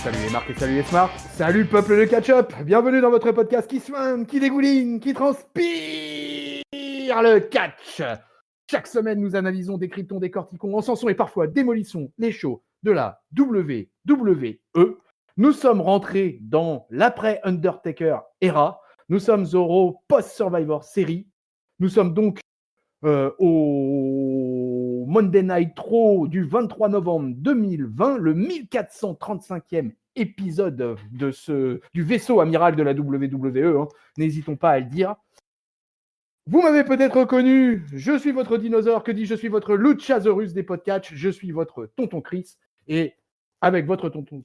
Salut les marques et salut les smarts, salut peuple de catch-up, bienvenue dans votre podcast qui soigne, qui dégouline, qui transpire le catch. Chaque semaine, nous analysons, décryptons, décortiquons, encensons et parfois démolissons les shows de la WWE. Nous sommes rentrés dans l'après-Undertaker era, nous sommes au post-Survivor Series, nous sommes donc au Monday Night Raw du 23 novembre 2020, le 1435e épisode du vaisseau amiral de la WWE. N'hésitons pas à le dire. Vous m'avez peut-être reconnu, je suis votre dinosaure, que dis-je, je suis votre Luchasaurus des podcasts, je suis votre tonton Chris, et avec votre tonton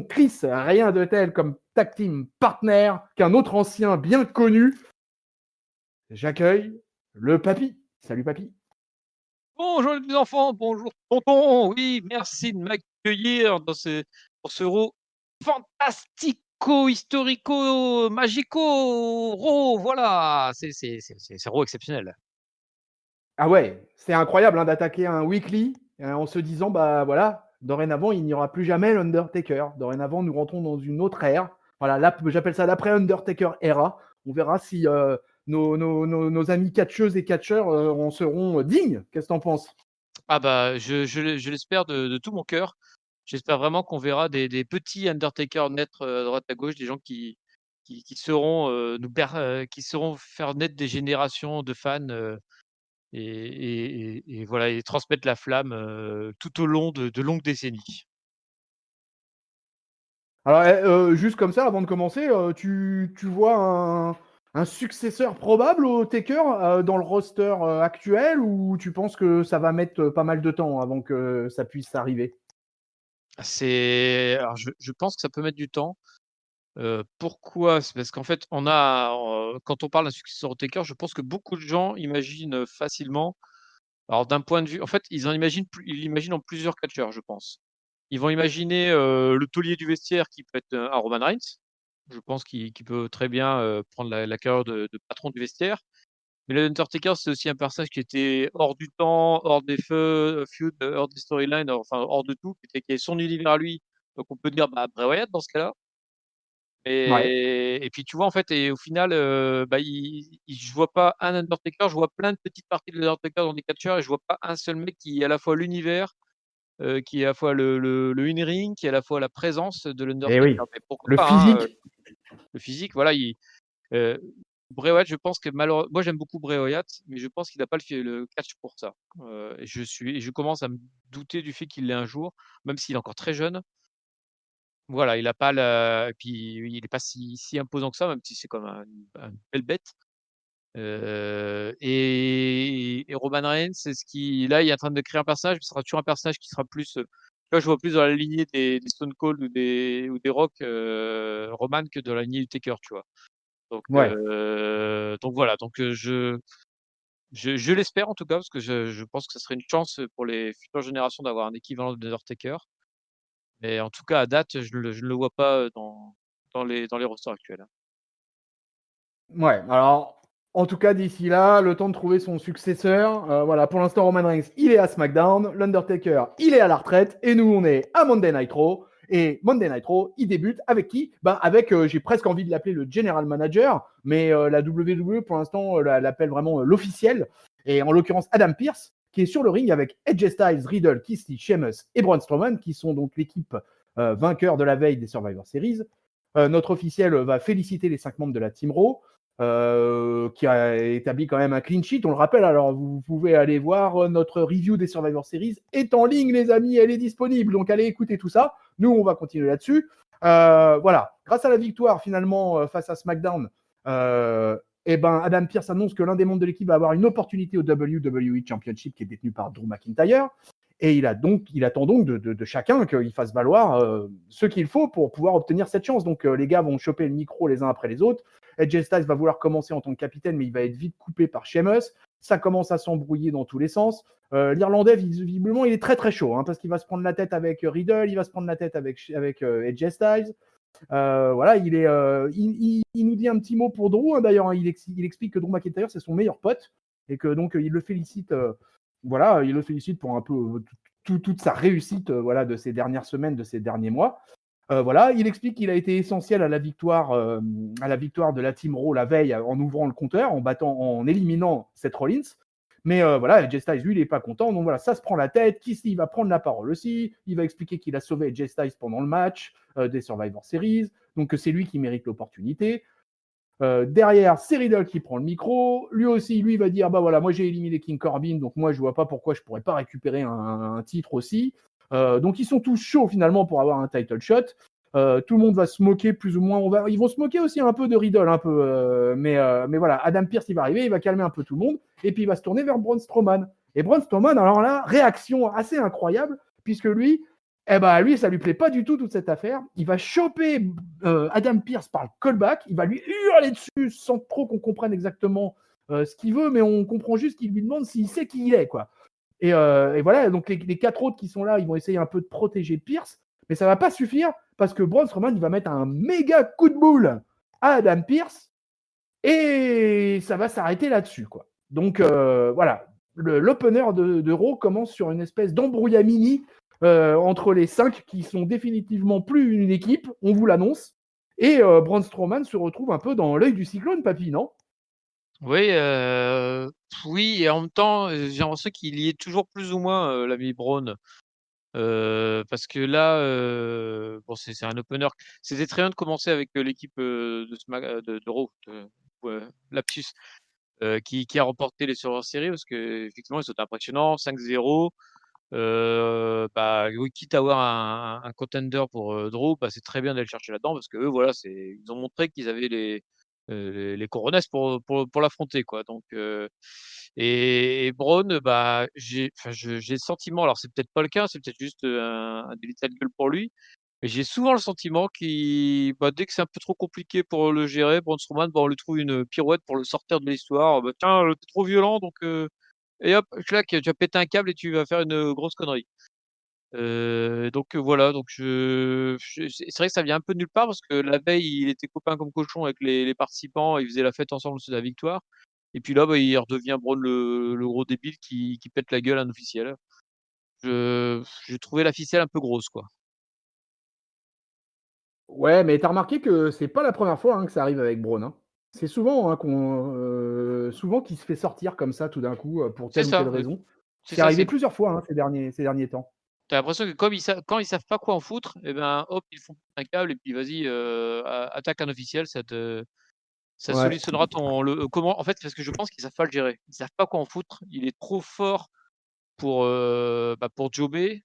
Chris, rien de tel comme tag team partner qu'un autre ancien bien connu. J'accueille le papy. Salut papy. Bonjour les petits enfants, bonjour tonton, oui, merci de m'accueillir pour ce Raw fantastico, historico, magico, Raw, voilà, c'est Raw exceptionnel. Ah ouais, c'est incroyable d'attaquer un weekly en se disant, bah voilà, dorénavant, il n'y aura plus jamais l'Undertaker. Dorénavant, nous rentrons dans une autre ère. Voilà, là, j'appelle ça l'après-Undertaker era. On verra si nos amis catcheuses et catcheurs en seront dignes. Qu'est-ce que t'en penses? Ah bah, je l'espère de tout mon cœur. J'espère vraiment qu'on verra des petits Undertaker naître, à droite à gauche, des gens qui sauront, qui sauront faire naître des générations de fans, et voilà, et transmettre la flamme, tout au long de longues décennies. Alors, juste comme ça, avant de commencer, tu vois un successeur probable au Taker dans le roster actuel ou tu penses que ça va mettre pas mal de temps avant que ça puisse arriver? Alors je pense que ça peut mettre du temps. Pourquoi? C'est parce qu'en fait, quand on parle d'un successeur au Taker, je pense que beaucoup de gens imaginent, facilement, alors d'un point de vue en fait, ils l'imaginent en plusieurs catcheurs, je pense. Ils vont imaginer, le taulier du vestiaire qui peut être, un Roman Reigns. Je pense qu'il peut très bien, prendre la carrure de patron du vestiaire. Mais le Undertaker, c'est aussi un personnage qui était hors du temps, hors des feuds, hors des storylines, enfin hors de tout, qui avait son univers à lui. Donc on peut dire, bah, Bray Wyatt dans ce cas-là. Ouais. Et puis tu vois, en fait, et au final, bah, je vois pas un Undertaker, je vois plein de petites parties de l'Undertaker dans des catcheurs et je vois pas un seul mec qui est à la fois l'univers, qui est à la fois le in-ring, qui est à la fois la présence de Eh l'Undertaker. oui, Mais pourquoi le pas, hein, physique. le physique, voilà, heu, Bray Wyatt, je pense que moi j'aime beaucoup Bray Wyatt, mais je pense qu'il a pas le catch pour ça. Et je commence à me douter du fait qu'il l'ait un jour, même s'il est encore très jeune. Voilà, il a pas le et puis il est pas si imposant que ça, même si c'est comme une belle bête. Et Roman Reigns, c'est ce qui là, il est en train de créer un personnage, mais ce sera toujours un personnage qui sera plus, tu vois, je vois plus dans la lignée des Stone Cold ou des Rock, Roman, que dans la lignée du Taker, tu vois? Ouais. Donc voilà, je l'espère en tout cas, parce que je pense que ça serait une chance pour les futures générations d'avoir un équivalent de Undertaker. Mais en tout cas, à date, je ne le vois pas, dans les rosters actuels, hein. Ouais, alors, en tout cas, d'ici là, le temps de trouver son successeur. Voilà, pour l'instant, Roman Reigns, il est à SmackDown. L'Undertaker, il est à la retraite. Et nous, on est à Monday Night Raw. Et Monday Night Raw, il débute avec qui? Bah, avec, j'ai presque envie de l'appeler le General Manager, mais la WWE, pour l'instant, l'appelle vraiment l'officiel. Et en l'occurrence, Adam Pearce, qui est sur le ring avec AJ Styles, Riddle, Keith Lee, Sheamus et Braun Strowman, qui sont donc l'équipe vainqueur de la veille des Survivor Series. Notre officiel va féliciter les 5 membres de la Team Raw. Qui a établi quand même un clean sheet, on le rappelle. Alors, vous pouvez aller voir notre review des Survivor Series est en ligne, les amis, elle est disponible. Donc, allez écouter tout ça. Nous, on va continuer là-dessus. Voilà, grâce à la victoire finalement face à SmackDown, Adam Pearce annonce que l'un des membres de l'équipe va avoir une opportunité au WWE Championship qui est détenu par Drew McIntyre. Et il attend donc de chacun qu'il fasse valoir ce qu'il faut pour pouvoir obtenir cette chance. Donc, les gars vont choper le micro les uns après les autres. AJ Styles va vouloir commencer en tant que capitaine, mais il va être vite coupé par Sheamus. Ça commence à s'embrouiller dans tous les sens. L'Irlandais, visiblement, il est très très chaud, parce qu'il va se prendre la tête avec Riddle, il va se prendre la tête avec AJ Styles. Voilà, il nous dit un petit mot pour Drew, d'ailleurs. Il explique que Drew McIntyre, c'est son meilleur pote et que donc il le félicite. Voilà, il le félicite pour un peu toute sa réussite, voilà, de ces dernières semaines, de ces derniers mois. Voilà, il explique qu'il a été essentiel à la victoire de la Team Raw la veille en ouvrant le compteur, en éliminant Seth Rollins. Mais voilà, Jay Styles, lui, il n'est pas content. Donc voilà, ça se prend la tête. Keith Lee va prendre la parole aussi. Il va expliquer qu'il a sauvé Jay Styles pendant le match des Survivor Series. Donc que c'est lui qui mérite l'opportunité. Derrière, c'est Riddle qui prend le micro. Lui aussi, lui va dire bah voilà, moi j'ai éliminé King Corbin, donc moi je vois pas pourquoi je pourrais pas récupérer un titre aussi. Donc ils sont tous chauds finalement pour avoir un title shot. Tout le monde va se moquer plus ou moins. Ils vont se moquer aussi un peu de Riddle, un peu. Mais voilà, Adam Pearce il va arriver, il va calmer un peu tout le monde, et puis il va se tourner vers Braun Strowman. Et Braun Strowman, alors là, réaction assez incroyable, puisque lui, ça lui plaît pas du tout toute cette affaire. Il va choper Adam Pearce par le callback, il va lui hurler dessus sans trop qu'on comprenne exactement ce qu'il veut, mais on comprend juste qu'il lui demande s'il sait qui il est, quoi. Et voilà, donc les 4 autres qui sont là, ils vont essayer un peu de protéger Pearce, mais ça va pas suffire parce que Braun Strowman, il va mettre un méga coup de boule à Adam Pearce et ça va s'arrêter là-dessus, quoi. Donc voilà, l'opener de Raw commence sur une espèce d'embrouillamini entre les 5 qui sont définitivement plus une équipe, on vous l'annonce. Et Braun Strowman se retrouve un peu dans l'œil du cyclone, papy, non? Oui, oui, et en même temps, j'ai l'impression qu'il y est toujours plus ou moins, l'ami Braun. Parce que là, bon, c'est un opener. C'était très bien de commencer avec l'équipe de Raw, lapsus, qui a remporté les Survivor Series parce qu'effectivement, ils sont impressionnants, 5-0. Bah, oui, quitte à avoir un contender pour Drew, bah, c'est très bien d'aller chercher là-dedans parce que eux, voilà, ils ont montré qu'ils avaient les coronets pour l'affronter, quoi. Donc, et Braun, bah, j'ai le sentiment, alors c'est peut-être pas le cas, c'est peut-être juste un délit de gueule pour lui, mais j'ai souvent le sentiment bah, dès que c'est un peu trop compliqué pour le gérer, Braun Strowman, bah, on lui trouve une pirouette pour le sortir de l'histoire. Bah, tiens, t'es trop violent, donc et hop, clac, tu vas péter un câble et tu vas faire une grosse connerie. Donc voilà, donc c'est vrai que ça vient un peu de nulle part parce que la veille, il était copain comme cochon avec les participants, ils faisaient la fête ensemble sur la victoire. Et puis là, bah, il redevient Braun le gros débile qui pète la gueule à un officiel. J'ai trouvé la ficelle un peu grosse, quoi. Ouais, mais t'as remarqué que c'est pas la première fois que ça arrive avec Braun, hein. C'est souvent souvent qu'il se fait sortir comme ça tout d'un coup pour C'est telle ou telle ça, raison. c'est C'est ça, arrivé plusieurs fois ces derniers temps. tu l'impression que comme quand ils savent pas quoi en foutre, et ben, hop, ils font un câble et puis vas-y, attaque un officiel, ça Ouais. solutionnera comment en fait, parce que je pense qu'ils savent pas le gérer. Ils savent pas quoi en foutre. Il est trop fort pour jobber,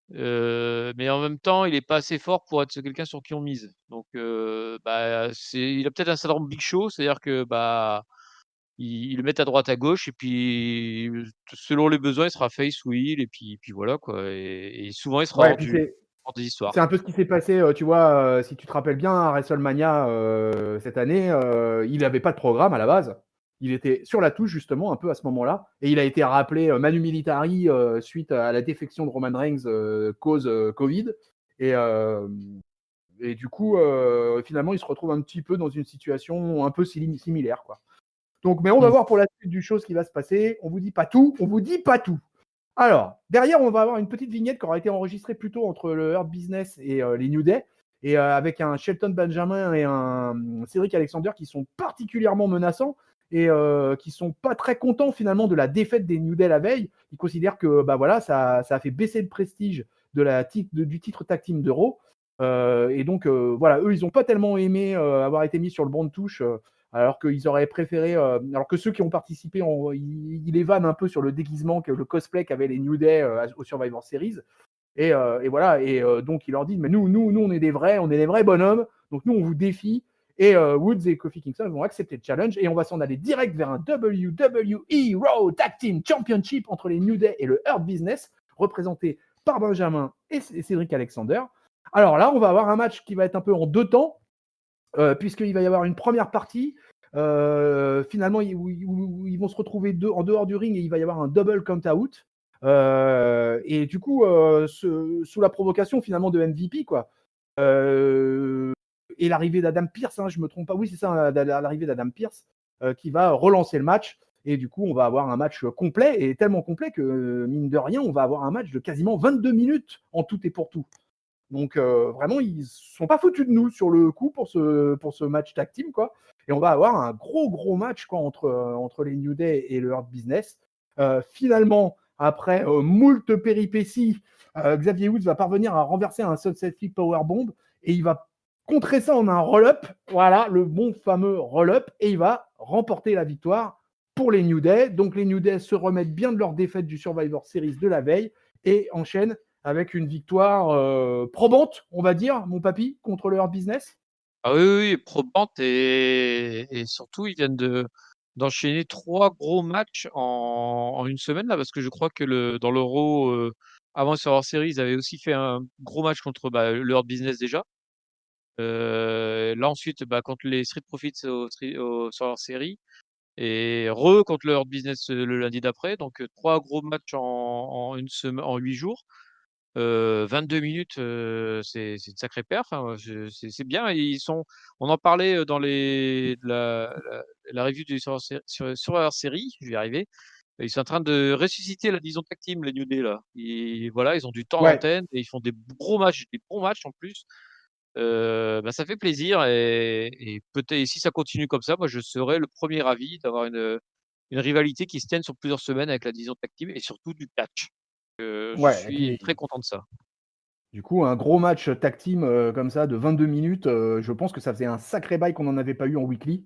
mais en même temps, il est pas assez fort pour être quelqu'un sur qui on mise. Donc bah, il a peut-être un syndrome Big Show, c'est-à-dire que, bah, ils le mettent à droite, à gauche et puis, selon les besoins, il sera face ou heel et puis voilà, quoi, et souvent il sera Ouais, et puis hors des c'est histoires. un peu ce qui s'est passé, tu vois, si tu te rappelles bien à WrestleMania cette année, il avait pas de programme à la base. Il était sur la touche justement un peu à ce moment-là, et il a été rappelé Manu Militari suite à la défection de Roman Reigns cause Covid. Et, euh, et du coup, finalement, il se retrouve un petit peu dans une situation un peu similaire, quoi. Donc, mais on va Mmh. voir pour la suite du show ce qui va se passer. On vous dit pas tout, on vous dit pas tout. Alors, derrière, on va avoir une petite vignette qui aura été enregistrée plutôt entre le Hurt Business et les New Day, et avec un Shelton Benjamin et un Cédric Alexander qui sont particulièrement menaçants et qui sont pas très contents finalement de la défaite des New Day la veille. Ils considèrent que bah voilà, ça a fait baisser le prestige du titre tag team d'Euro. Et donc voilà, eux, ils n'ont pas tellement aimé avoir été mis sur le banc de touche. Alors qu'ils auraient préféré, alors que ceux qui ont participé, ils évannent un peu sur le déguisement, le cosplay qu'avaient les New Day au Survivor Series. Et voilà, et donc ils leur disent, mais nous, on est des vrais bonhommes, donc nous, on vous défie. Et Woods et Kofi Kingston vont accepter le challenge et on va s'en aller direct vers un WWE Raw Tag Team Championship entre les New Day et le Hurt Business, représenté par Benjamin et Cédric Alexander. Alors là, on va avoir un match qui va être un peu en 2 temps, puisqu'il va y avoir une première partie. Finalement, où ils vont se retrouver en dehors du ring et il va y avoir un double count-out. Et du coup, sous la provocation finalement de MVP, quoi. Et l'arrivée d'Adam Pearce, je me trompe pas, oui, c'est ça, l'arrivée d'Adam Pearce qui va relancer le match. Et du coup, on va avoir un match complet, et tellement complet que, mine de rien, on va avoir un match de quasiment 22 minutes en tout et pour tout. Donc vraiment, ils sont pas foutus de nous sur le coup pour ce match tag team, quoi. Et on va avoir un gros match quoi, entre les New Day et le Hurt Business. Finalement, après moult péripéties, Xavier Woods va parvenir à renverser un Sunset Flip Powerbomb et il va contrer ça en un roll-up. Voilà, le bon fameux roll-up. Et il va remporter la victoire pour les New Day. Donc les New Day se remettent bien de leur défaite du Survivor Series de la veille et enchaînent avec une victoire probante, on va dire, mon papy, contre le Hurt Business. Ah oui, probante et surtout ils viennent d'enchaîner 3 gros matchs en une semaine là, parce que je crois que dans le Raw, avant Survivor Series, ils avaient aussi fait un gros match contre, le Hurt Business déjà. Là ensuite, contre les Street Profits au Survivor Series et contre le Hurt Business, le lundi d'après. Donc, 3 gros matchs en 8 jours. 22 minutes, c'est une sacrée perf, hein, c'est bien. On en parlait dans la review du Survivor Series, je vais y arriver. Ils sont en train de ressusciter la division tag team, les New Day là. Voilà, ils ont du temps Ouais, d'antenne et ils font des bons matchs en plus. Ça fait plaisir et peut-être si ça continue comme ça, moi je serais le premier ravi d'avoir une rivalité qui se tienne sur plusieurs semaines avec la division tag team et surtout du catch. Je ouais. Et suis très puis, content de ça. du coup, un gros match tag team comme ça de 22 minutes, je pense que ça faisait un sacré bail qu'on n'en avait pas eu en weekly.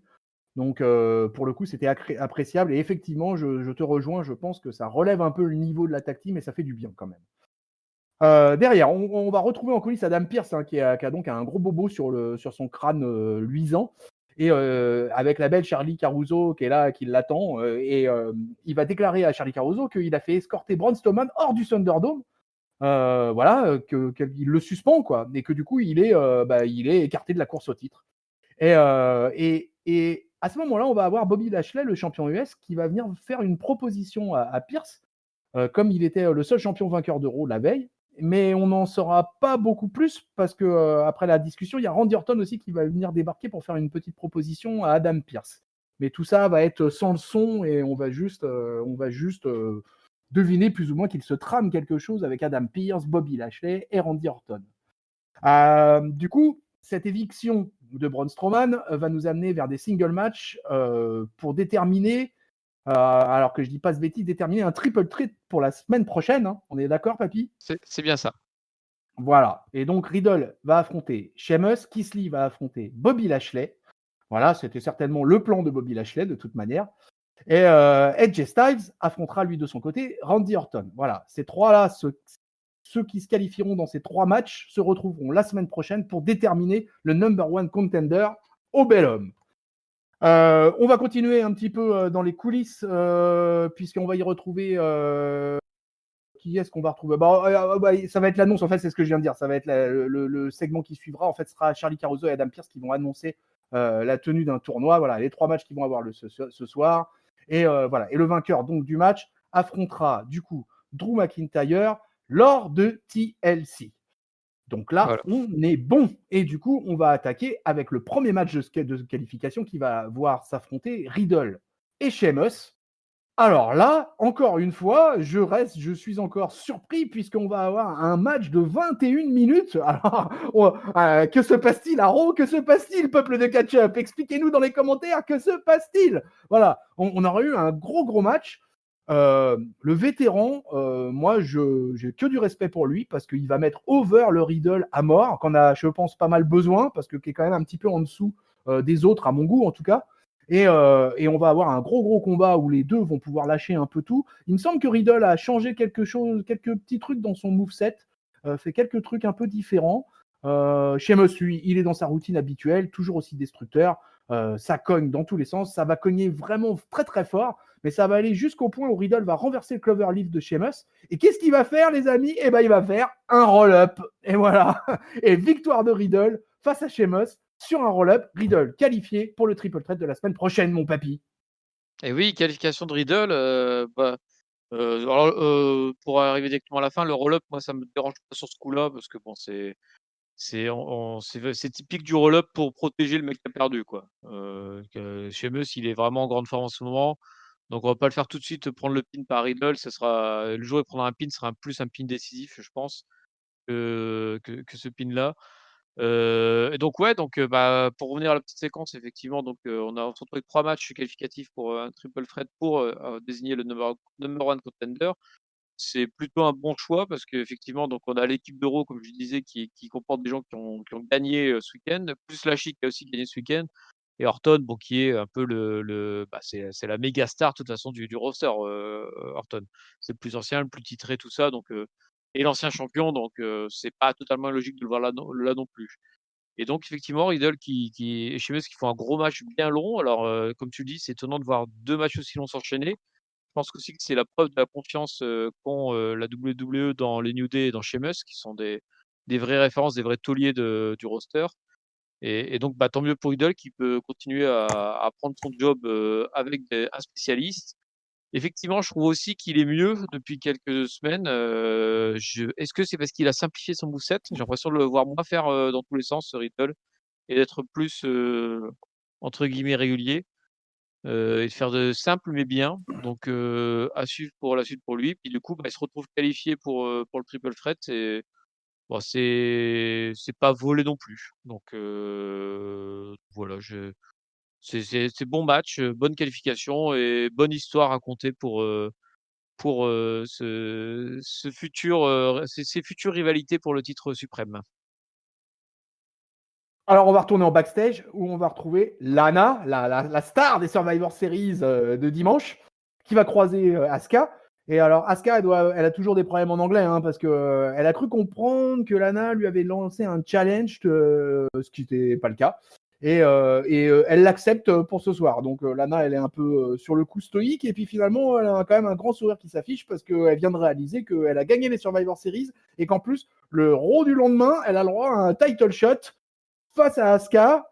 Donc, pour le coup, c'était appréciable. Et effectivement, je te rejoins, je pense que ça relève un peu le niveau de la tag team et ça fait du bien quand même. Derrière, on va retrouver en coulisses Adam Pearce, hein, qui a donc un gros bobo sur son crâne luisant. Et avec la belle Charlie Caruso qui est là, qui l'attend. Il va déclarer à Charlie Caruso qu'il a fait escorter Braun Strowman hors du Thunderdome. Voilà, qu'il le suspend, quoi. Et que du coup, il est écarté de la course au titre. Et à ce moment-là, on va avoir Bobby Lashley, le champion US, qui va venir faire une proposition à Pierce, comme il était le seul champion vainqueur d'Euro la veille. Mais on n'en saura pas beaucoup plus parce que après la discussion, il y a Randy Orton aussi qui va venir débarquer pour faire une petite proposition à Adam Pearce. Mais tout ça va être sans le son et on va juste deviner plus ou moins qu'il se trame quelque chose avec Adam Pearce, Bobby Lashley et Randy Orton. Du coup, cette éviction de Braun Strowman va nous amener vers des single matchs pour déterminer, alors que je dis pas ce bêtise, déterminer un triple threat pour la semaine prochaine. Hein. On est d'accord, papy? C'est bien ça. Voilà. Et donc Riddle va affronter Sheamus, Keith Lee va affronter Bobby Lashley. Voilà, c'était certainement le plan de Bobby Lashley de toute manière. Et Edge Styles affrontera lui de son côté Randy Orton. Voilà, ces trois-là, ceux qui se qualifieront dans ces 3 matchs se retrouveront la semaine prochaine pour déterminer le number one contender au bel homme. On va continuer un petit peu dans les coulisses, puisqu'on va y retrouver. Qui est-ce qu'on va retrouver ça va être l'annonce, en fait, c'est ce que je viens de dire. Ça va être le segment qui suivra. En fait, ce sera Charlie Caruso et Adam Pearce qui vont annoncer la tenue d'un tournoi. Voilà, les 3 matchs qui vont avoir ce soir. Et voilà. Et le vainqueur donc du match affrontera du coup Drew McIntyre lors de TLC. Donc là, Voilà. on est bon. Et du coup, on va attaquer avec le premier match de qualification qui va voir s'affronter Riddle et Sheamus. Alors là, encore une fois, je suis encore surpris puisqu'on va avoir un match de 21 minutes. Alors, que se passe-t-il à Raw? Que se passe-t-il, peuple de catch-up? Expliquez-nous dans les commentaires, que se passe-t-il? Voilà, on aurait eu un gros match. Le vétéran, moi, j'ai que du respect pour lui parce qu'il va mettre over le Riddle à mort, qu'on a, je pense, pas mal besoin parce que qui est quand même un petit peu en dessous des autres, à mon goût en tout cas. Et on va avoir un gros combat où les deux vont pouvoir lâcher un peu tout. Il me semble que Riddle a changé quelque chose, quelques petits trucs dans son moveset, fait quelques trucs un peu différents. Sheamus, lui, il est dans sa routine habituelle, toujours aussi destructeur. Ça cogne dans tous les sens, ça va cogner vraiment très fort, mais ça va aller jusqu'au point où Riddle va renverser le Cloverleaf de Sheamus. Et qu'est-ce qu'il va faire, les amis? Eh ben, il va faire un roll-up. Et voilà. Et victoire de Riddle face à Sheamus sur un roll-up. Riddle qualifié pour le triple threat de la semaine prochaine, mon papy. Et oui, qualification de Riddle, alors, pour arriver directement à la fin, le roll-up, moi, ça me dérange pas sur ce coup-là parce que bon, c'est typique du roll-up pour protéger le mec qui a perdu, quoi. Que Sheamus, il est vraiment en grande forme en ce moment, donc on va pas le faire tout de suite prendre le pin par Riddle. Le jour où il prendra un pin, ce sera plus un pin décisif, je pense. que ce pin-là. Et donc ouais, donc pour revenir à la petite séquence, effectivement, donc on se retrouve avec 3 matchs qualificatifs pour, un triple threat pour, désigner le number one contender. C'est plutôt un bon choix parce qu'effectivement, donc on a l'équipe d'Euro, comme je disais, qui comporte des gens qui ont gagné, ce week-end, plus Lachic qui a aussi gagné ce week-end et Orton, bon, qui est un peu c'est la méga star de toute façon du roster, Orton. C'est le plus ancien, le plus titré, tout ça, donc et l'ancien champion, donc c'est pas totalement illogique de le voir là non plus. Et donc effectivement, Riddle qui et Sheamus qui font un gros match bien long. Alors, comme tu le dis, c'est étonnant de voir 2 matchs aussi longs s'enchaîner. Je pense aussi que c'est la preuve de la confiance, qu'ont, la WWE dans les New Day et dans Sheamus, qui sont des vraies références, des vrais tauliers du roster. Et donc, tant mieux pour Idol qui peut continuer à prendre son job, avec un spécialiste. Effectivement, je trouve aussi qu'il est mieux depuis quelques semaines. Est-ce que c'est parce qu'il a simplifié son moveset? J'ai l'impression de le voir moins faire, dans tous les sens, Riddle, et d'être plus, entre guillemets «régulier». Et de faire de simple mais bien, donc à suivre pour la suite pour lui. Puis du coup, il se retrouve qualifié pour le triple threat et bon, c'est pas volé non plus. Donc voilà, c'est bon match, bonne qualification et bonne histoire racontée pour, ce futur, ces futures rivalités pour le titre suprême. Alors, on va retourner en backstage où on va retrouver Lana, la star des Survivor Series de dimanche, qui va croiser Asuka. Et alors, Asuka, elle a toujours des problèmes en anglais, hein, parce que elle a cru comprendre que Lana lui avait lancé un challenge, ce qui n'était pas le cas. Et elle l'accepte pour ce soir. Donc, Lana, elle est un peu sur le coup stoïque. Et puis finalement, elle a quand même un grand sourire qui s'affiche parce qu'elle vient de réaliser qu'elle a gagné les Survivor Series et qu'en plus, le Raw du lendemain, elle a le droit à un title shot face à Asuka.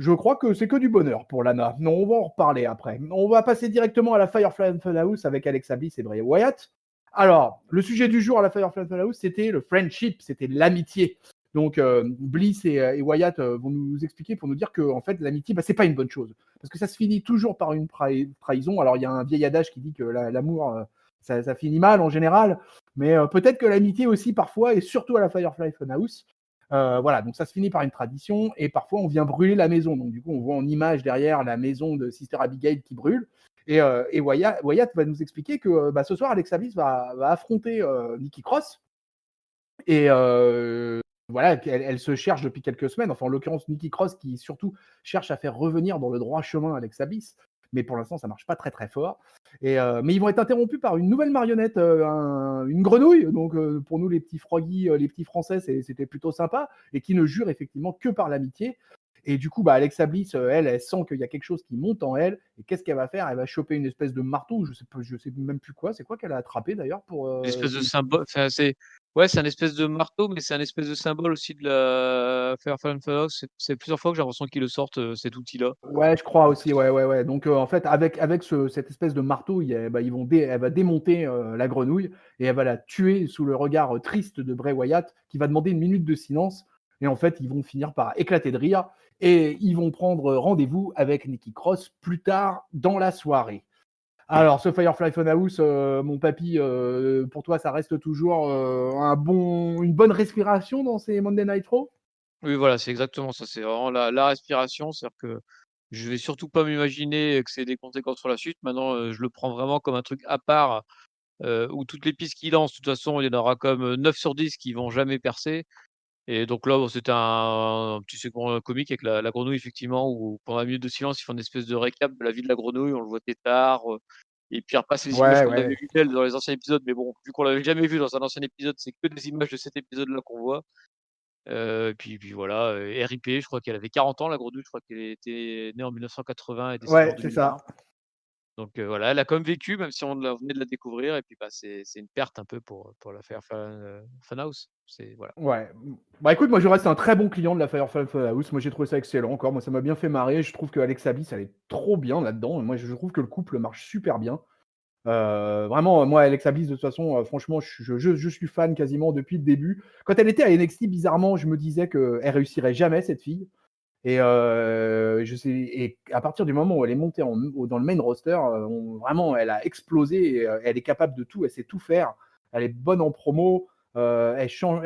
Je crois que c'est que du bonheur pour Lana. Non, on va en reparler après. On va passer directement à la Firefly Funhouse avec Alexa Bliss et Bray Wyatt. Alors, le sujet du jour à la Firefly Funhouse, c'était le friendship, c'était l'amitié. Donc, Bliss et Wyatt vont nous expliquer pour nous dire que en fait, l'amitié, c'est pas une bonne chose. Parce que ça se finit toujours par une trahison. Alors, il y a un vieil adage qui dit que l'amour, ça finit mal en général. Mais peut-être que l'amitié aussi, parfois, et surtout à la Firefly Funhouse, voilà, donc ça se finit par une tradition et parfois on vient brûler la maison. Donc du coup, on voit en image derrière la maison de Sister Abigail qui brûle. Et Wyatt va nous expliquer que ce soir, Alexa Bliss va affronter Nikki Cross. Et voilà, elle se cherche depuis quelques semaines. Enfin, en l'occurrence, Nikki Cross qui surtout cherche à faire revenir dans le droit chemin Alexa Bliss. Mais pour l'instant, ça marche pas très très fort. Mais ils vont être interrompus par une nouvelle marionnette, une grenouille. Donc pour nous les petits froggies, les petits Français, c'était plutôt sympa et qui ne jure effectivement que par l'amitié. Et du coup, Alexa Bliss, elle sent qu'il y a quelque chose qui monte en elle. Et qu'est-ce qu'elle va faire? Elle va choper une espèce de marteau. Je sais même plus quoi. C'est quoi qu'elle a attrapé d'ailleurs pour Une espèce de symbole, enfin c'est un espèce de marteau, mais c'est un espèce de symbole aussi de la Firefly Funhouse. C'est plusieurs fois que j'ai l'impression qu'ils le sortent, cet outil-là. Ouais, je crois aussi, ouais. Donc, en fait, avec cette espèce de marteau, elle va démonter la grenouille et elle va la tuer sous le regard triste de Bray Wyatt, qui va demander une minute de silence. Et en fait, ils vont finir par éclater de rire et ils vont prendre rendez-vous avec Nikki Cross plus tard dans la soirée. Alors, ce Firefly Funhouse, mon papy, pour toi, ça reste toujours une bonne respiration dans ces Monday Night Raw? Oui, voilà, c'est exactement ça. C'est vraiment la respiration. C'est-à-dire que je vais surtout pas m'imaginer que c'est des conséquences sur la suite. Maintenant, je le prends vraiment comme un truc à part, où toutes les pistes qu'il lance, de toute façon, il y en aura comme 9 sur 10 qui vont jamais percer. Et donc là, bon, c'était un petit segment, comique avec la grenouille effectivement, où pendant la minute de silence, ils font une espèce de récap de la vie de la grenouille. On le voit tétard, et puis il repasse les images Ouais, qu'on avait ouais. vues d'elle dans les anciens épisodes. Mais bon, vu qu'on l'avait jamais vue dans un ancien épisode, c'est que des images de cet épisode-là qu'on voit. Puis voilà, RIP, je crois qu'elle avait 40 ans la grenouille, je crois qu'elle était née en 1980 et décédée en Ouais, c'est 2020. ça. Donc voilà, elle a quand même vécu, même si on venait de la découvrir. Et puis c'est une perte un peu pour la faire Funhouse. C'est voilà. Ouais. Écoute, moi je reste un très bon client de la Firefly Funhouse. Moi j'ai trouvé ça excellent encore. Moi ça m'a bien fait marrer. Je trouve que Alexa Bliss elle est trop bien là-dedans. Moi je trouve que le couple marche super bien. Vraiment, moi Alexa Bliss de toute façon, franchement, je suis fan quasiment depuis le début. Quand elle était à NXT, bizarrement, je me disais qu'elle réussirait jamais cette fille. Et à partir du moment où elle est montée dans le main roster, vraiment elle a explosé. Et, elle est capable de tout. Elle sait tout faire. Elle est bonne en promo. Elle change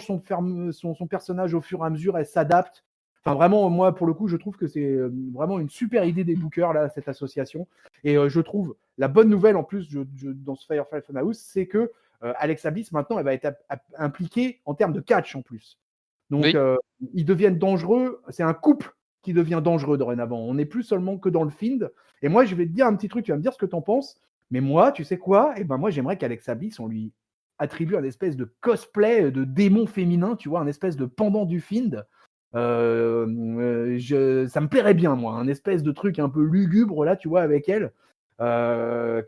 son personnage au fur et à mesure, elle s'adapte. Enfin, vraiment, moi, pour le coup, je trouve que c'est vraiment une super idée des bookers, là, cette association. Et je trouve la bonne nouvelle, en plus, dans ce Firefly Funhouse, c'est que Alexa Bliss, maintenant, elle va être impliquée en termes de catch, en plus. Donc, Oui. ils deviennent dangereux. C'est un couple qui devient dangereux dorénavant. On n'est plus seulement que dans le field. Et moi, je vais te dire un petit truc, tu vas me dire ce que tu en penses. Mais moi, tu sais quoi? Eh ben, moi, j'aimerais qu'Alexa Bliss, on lui attribue un espèce de cosplay de démon féminin, tu vois, un espèce de pendant du field. Ça me plairait bien, moi, un espèce de truc un peu lugubre, là, tu vois, avec elle. Je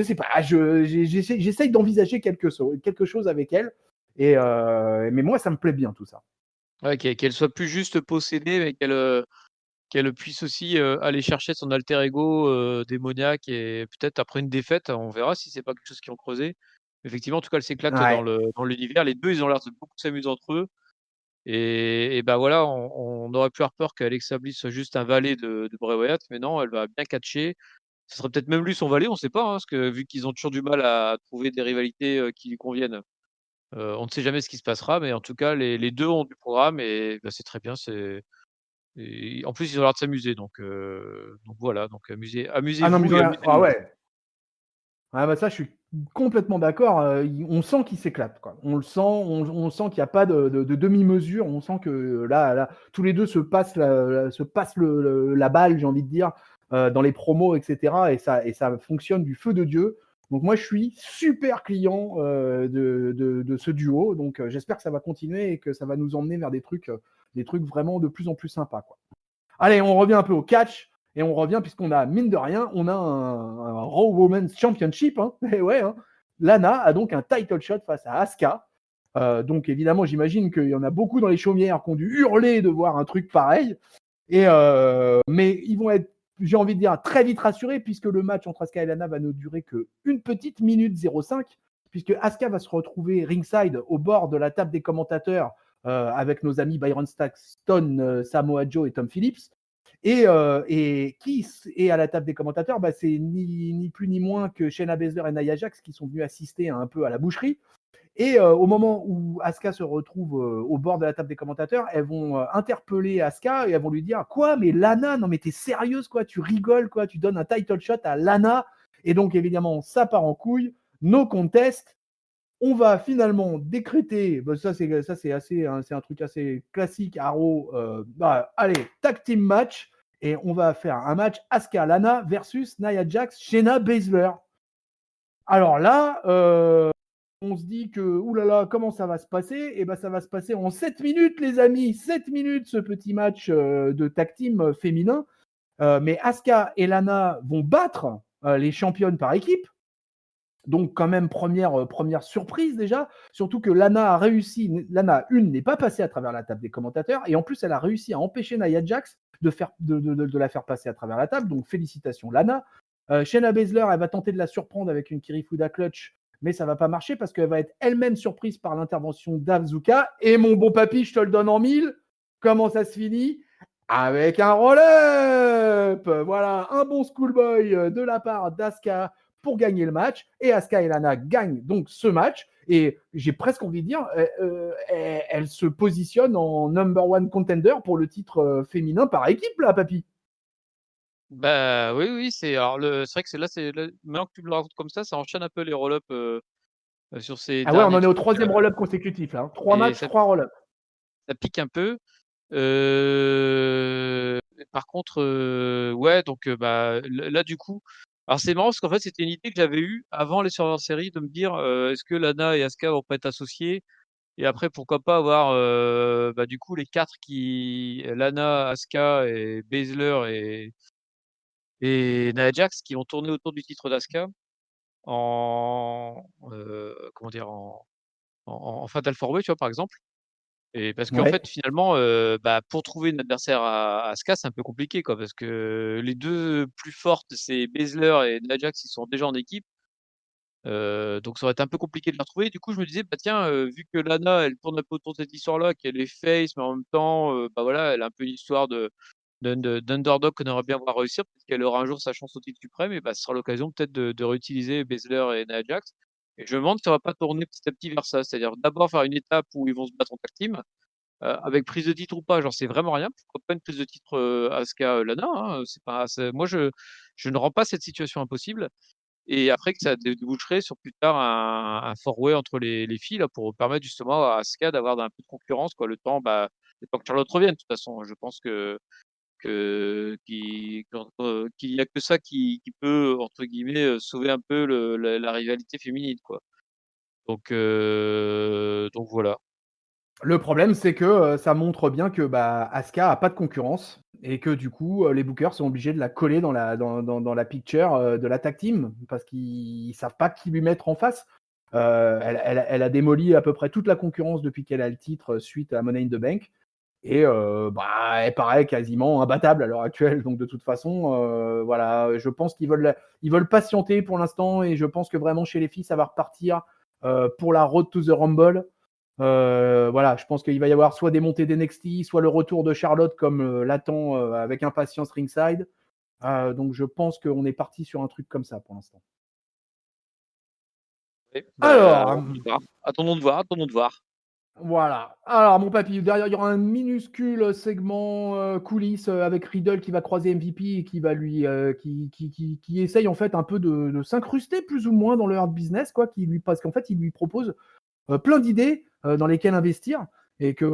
sais pas, j'essaye d'envisager quelque chose avec elle. Mais moi, ça me plaît bien tout ça. Ouais, qu'elle soit plus juste possédée, mais qu'elle puisse aussi, aller chercher son alter ego, démoniaque et peut-être après une défaite, on verra si c'est pas quelque chose qu'ils ont creusé. Effectivement, en tout cas, elle s'éclate Ouais. dans l'univers. Les 2 ils ont l'air de beaucoup s'amuser entre eux et bah, voilà, on aurait pu avoir peur qu'Alexa Bliss soit juste un valet de Bray Wyatt, mais non, elle va bien catcher. Ce serait peut-être même lui son valet, on sait pas, hein, parce que vu qu'ils ont toujours du mal à trouver des rivalités, qui lui conviennent, on ne sait jamais ce qui se passera, mais en tout cas, les 2 ont du programme et bah, c'est très bien, et en plus, ils ont l'air de s'amuser donc voilà, donc Ah non, mais amusez-vous et ah amusez-nous. ouais. Ah bah ça, je suis complètement d'accord. On sent qu'il s'éclate, quoi. On le sent, on sent qu'il n'y a pas de demi-mesure. On sent que là, tous les deux se passent la balle, j'ai envie de dire, dans les promos, etc. Et ça fonctionne du feu de Dieu. Donc moi, je suis super client de ce duo. Donc j'espère que ça va continuer et que ça va nous emmener vers des trucs vraiment de plus en plus sympas, quoi. Allez, on revient un peu au catch. Et on revient, puisqu'on a, mine de rien, on a un Raw Women's Championship. Hein. Et ouais, hein. Lana a donc un title shot face à Asuka. Donc évidemment, j'imagine qu'il y en a beaucoup dans les chaumières qui ont dû hurler de voir un truc pareil. Mais ils vont être, j'ai envie de dire, très vite rassurés, puisque le match entre Asuka et Lana va ne durer qu'une petite minute 05, puisque Asuka va se retrouver ringside au bord de la table des commentateurs avec nos amis Byron Saxton, Samoa Joe et Tom Phillips. Et qui est à la table des commentateurs, bah, c'est ni plus ni moins que Shayna Baszler et Nia Jax qui sont venus assister un peu à la boucherie. Et au moment où Asuka se retrouve au bord de la table des commentateurs, elles vont interpeller Asuka et elles vont lui dire: quoi, mais Lana, non mais t'es sérieuse, quoi, tu rigoles, quoi, tu donnes un title shot à Lana. Et donc évidemment, ça part en couille, no contest. On va finalement décréter, bah ça c'est assez, hein, c'est un truc assez classique à Raw. Allez, tag team match, et on va faire un match Asuka Lana versus Nia Jax, Shayna Baszler. Alors là, on se dit que, oulala, comment ça va se passer? Et ben, ça va se passer en 7 minutes, les amis. 7 minutes, ce petit match de tag team féminin. Mais Asuka et Lana vont battre les championnes par équipe. Donc, quand même, première surprise déjà. Surtout que Lana a réussi. Lana, n'est pas passée à travers la table des commentateurs. Et en plus, elle a réussi à empêcher Nia Jax de la faire passer à travers la table. Donc, félicitations, Lana. Shayna Baszler, elle va tenter de la surprendre avec une Kirifuda Clutch, mais ça va pas marcher parce qu'elle va être elle-même surprise par l'intervention d'Azuka. Et mon bon papy, je te le donne en mille. Comment ça se finit? Avec un roll-up. Voilà, un bon schoolboy de la part d'Asuka pour gagner le match. Et Asuka et Lana gagnent donc ce match. Et j'ai presque envie de dire, elle se positionne en number one contender pour le titre féminin par équipe, là, papy. Bah, oui, oui, c'est vrai que c'est là maintenant que tu me le racontes comme ça enchaîne un peu les roll-up, sur ces Ah ouais, on derniers en est au trucs, troisième roll-up consécutif, là. Hein. 3 et matchs, 3 roll-up. ça pique un peu. Par contre, ouais, donc bah, là, du coup alors c'est marrant parce qu'en fait, c'était une idée que j'avais eue avant les Survivor Series de me dire, «Est-ce que Lana et Asuka vont pas être associées?» Et après, pourquoi pas avoir, bah, du coup, les 4 qui Lana, Asuka et Baszler et Nia Jax qui vont tourner autour du titre d'Asuka comment dire? En Fatal 4 Way, tu vois, par exemple. Et parce qu'en Ouais. fait, finalement, bah, pour trouver une adversaire à Asuka, c'est un peu compliqué, quoi, parce que les 2 plus fortes, c'est Baszler et Nia Jax, ils sont déjà en équipe. Donc ça aurait été un peu compliqué de la retrouver. Du coup, je me disais: «Bah, tiens, vu que Lana, elle tourne un peu autour de cette histoire-là, qu'elle est face, mais en même temps, bah, voilà, elle a un peu une histoire d'underdog qu'on aimerait bien voir réussir. Peut-être qu'elle aura un jour sa chance au titre suprême et bah, ce sera l'occasion peut-être de réutiliser Baszler et Nia Jax». Et je me demande si ça va pas tourner petit à petit vers ça. C'est-à-dire d'abord faire une étape où ils vont se battre en tag team, avec prise de titre ou pas, j'en sais vraiment rien. Pourquoi pas une prise de titre, Asuka, Lana, hein, c'est moi je ne rends pas cette situation impossible et après que ça déboucherait sur plus tard un four-way entre les filles là pour permettre justement à Asuka d'avoir un peu de concurrence quoi, le temps que Charlotte revienne de toute façon. Je pense qu'il y a que ça qui peut entre guillemets, «sauver un peu le la rivalité féminine» quoi. Donc voilà. Le problème, c'est que, ça montre bien que, bah, Asuka a pas de concurrence et que du coup, les bookers sont obligés de la coller dans la picture, de la tag team parce qu'ils savent pas qui lui mettre en face. Elle a démoli à peu près toute la concurrence depuis qu'elle a le titre, suite à Money in the Bank et bah, elle paraît quasiment imbattable à l'heure actuelle. Donc de toute façon, voilà, je pense ils veulent patienter pour l'instant et je pense que vraiment chez les filles, ça va repartir, pour la road to the rumble. Voilà, je pense qu'il va y avoir soit des montées d'NXT, soit le retour de Charlotte comme l'attend avec impatience Ringside. Donc je pense qu'on est parti sur un truc comme ça pour l'instant. Oui, bah, Alors, on verra. Attendons de voir, attendons de voir. voilà. Alors mon papy, derrière il y aura un minuscule segment coulisses avec Riddle qui va croiser MVP et qui va lui, qui essaye en fait un peu de s'incruster plus ou moins dans le hard business quoi, parce qu'en fait il lui propose plein d'idées dans lesquelles investir. Et que,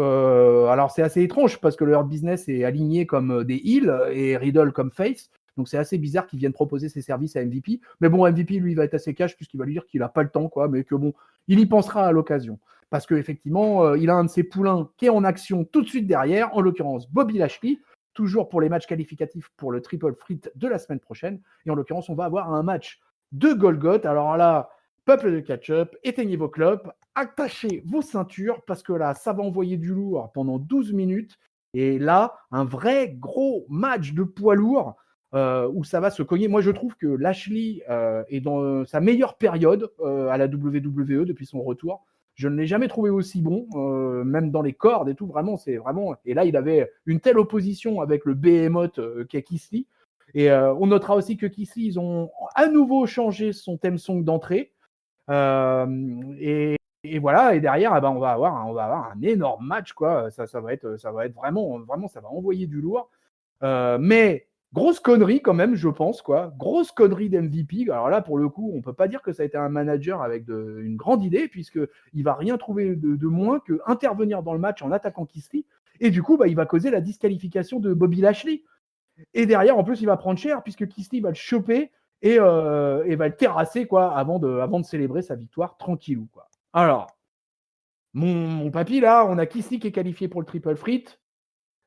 alors c'est assez étrange parce que le Hurt Business est aligné comme des heels et Riddle comme face. Donc c'est assez bizarre qu'ils viennent proposer ses services à MVP. Mais bon, MVP, lui, il va être assez cash puisqu'il va lui dire qu'il n'a pas le temps, quoi, mais que bon, il y pensera à l'occasion. Parce qu'effectivement, il a un de ses poulains qui est en action tout de suite derrière, en l'occurrence Bobby Lashley, toujours pour les matchs qualificatifs pour le Triple Threat de la semaine prochaine. Et en l'occurrence, on va avoir un match de Golgoth. Alors là, peuple de catch-up, éteignez vos clopes, attachez vos ceintures parce que là, ça va envoyer du lourd pendant 12 minutes. Et là, un vrai gros match de poids lourd où ça va se cogner. Moi, je trouve que Lashley est dans sa meilleure période à la WWE depuis son retour. Je ne l'ai jamais trouvé aussi bon, même dans les cordes et tout. Vraiment, c'est vraiment. Et là, il avait une telle opposition avec le behemoth qu'est Keith Lee. Et on notera aussi que Keith Lee, ils ont à nouveau changé son theme song d'entrée. Et voilà, et derrière, eh ben, on va avoir un énorme match, quoi. Ça va être vraiment, vraiment, ça va envoyer du lourd. Mais grosse connerie quand même, je pense, quoi. Grosse connerie d'MVP. Alors là, pour le coup, on peut pas dire que ça a été un manager avec une grande idée, puisque il va rien trouver de moins que intervenir dans le match en attaquant Keith Lee. Et du coup, bah, il va causer la disqualification de Bobby Lashley. Et derrière, en plus, il va prendre cher puisque Keith Lee va le choper et va le terrasser quoi, avant de célébrer sa victoire tranquillou. Quoi. Alors, mon papy, là, on a Keith Lee qui est qualifié pour le triple threat.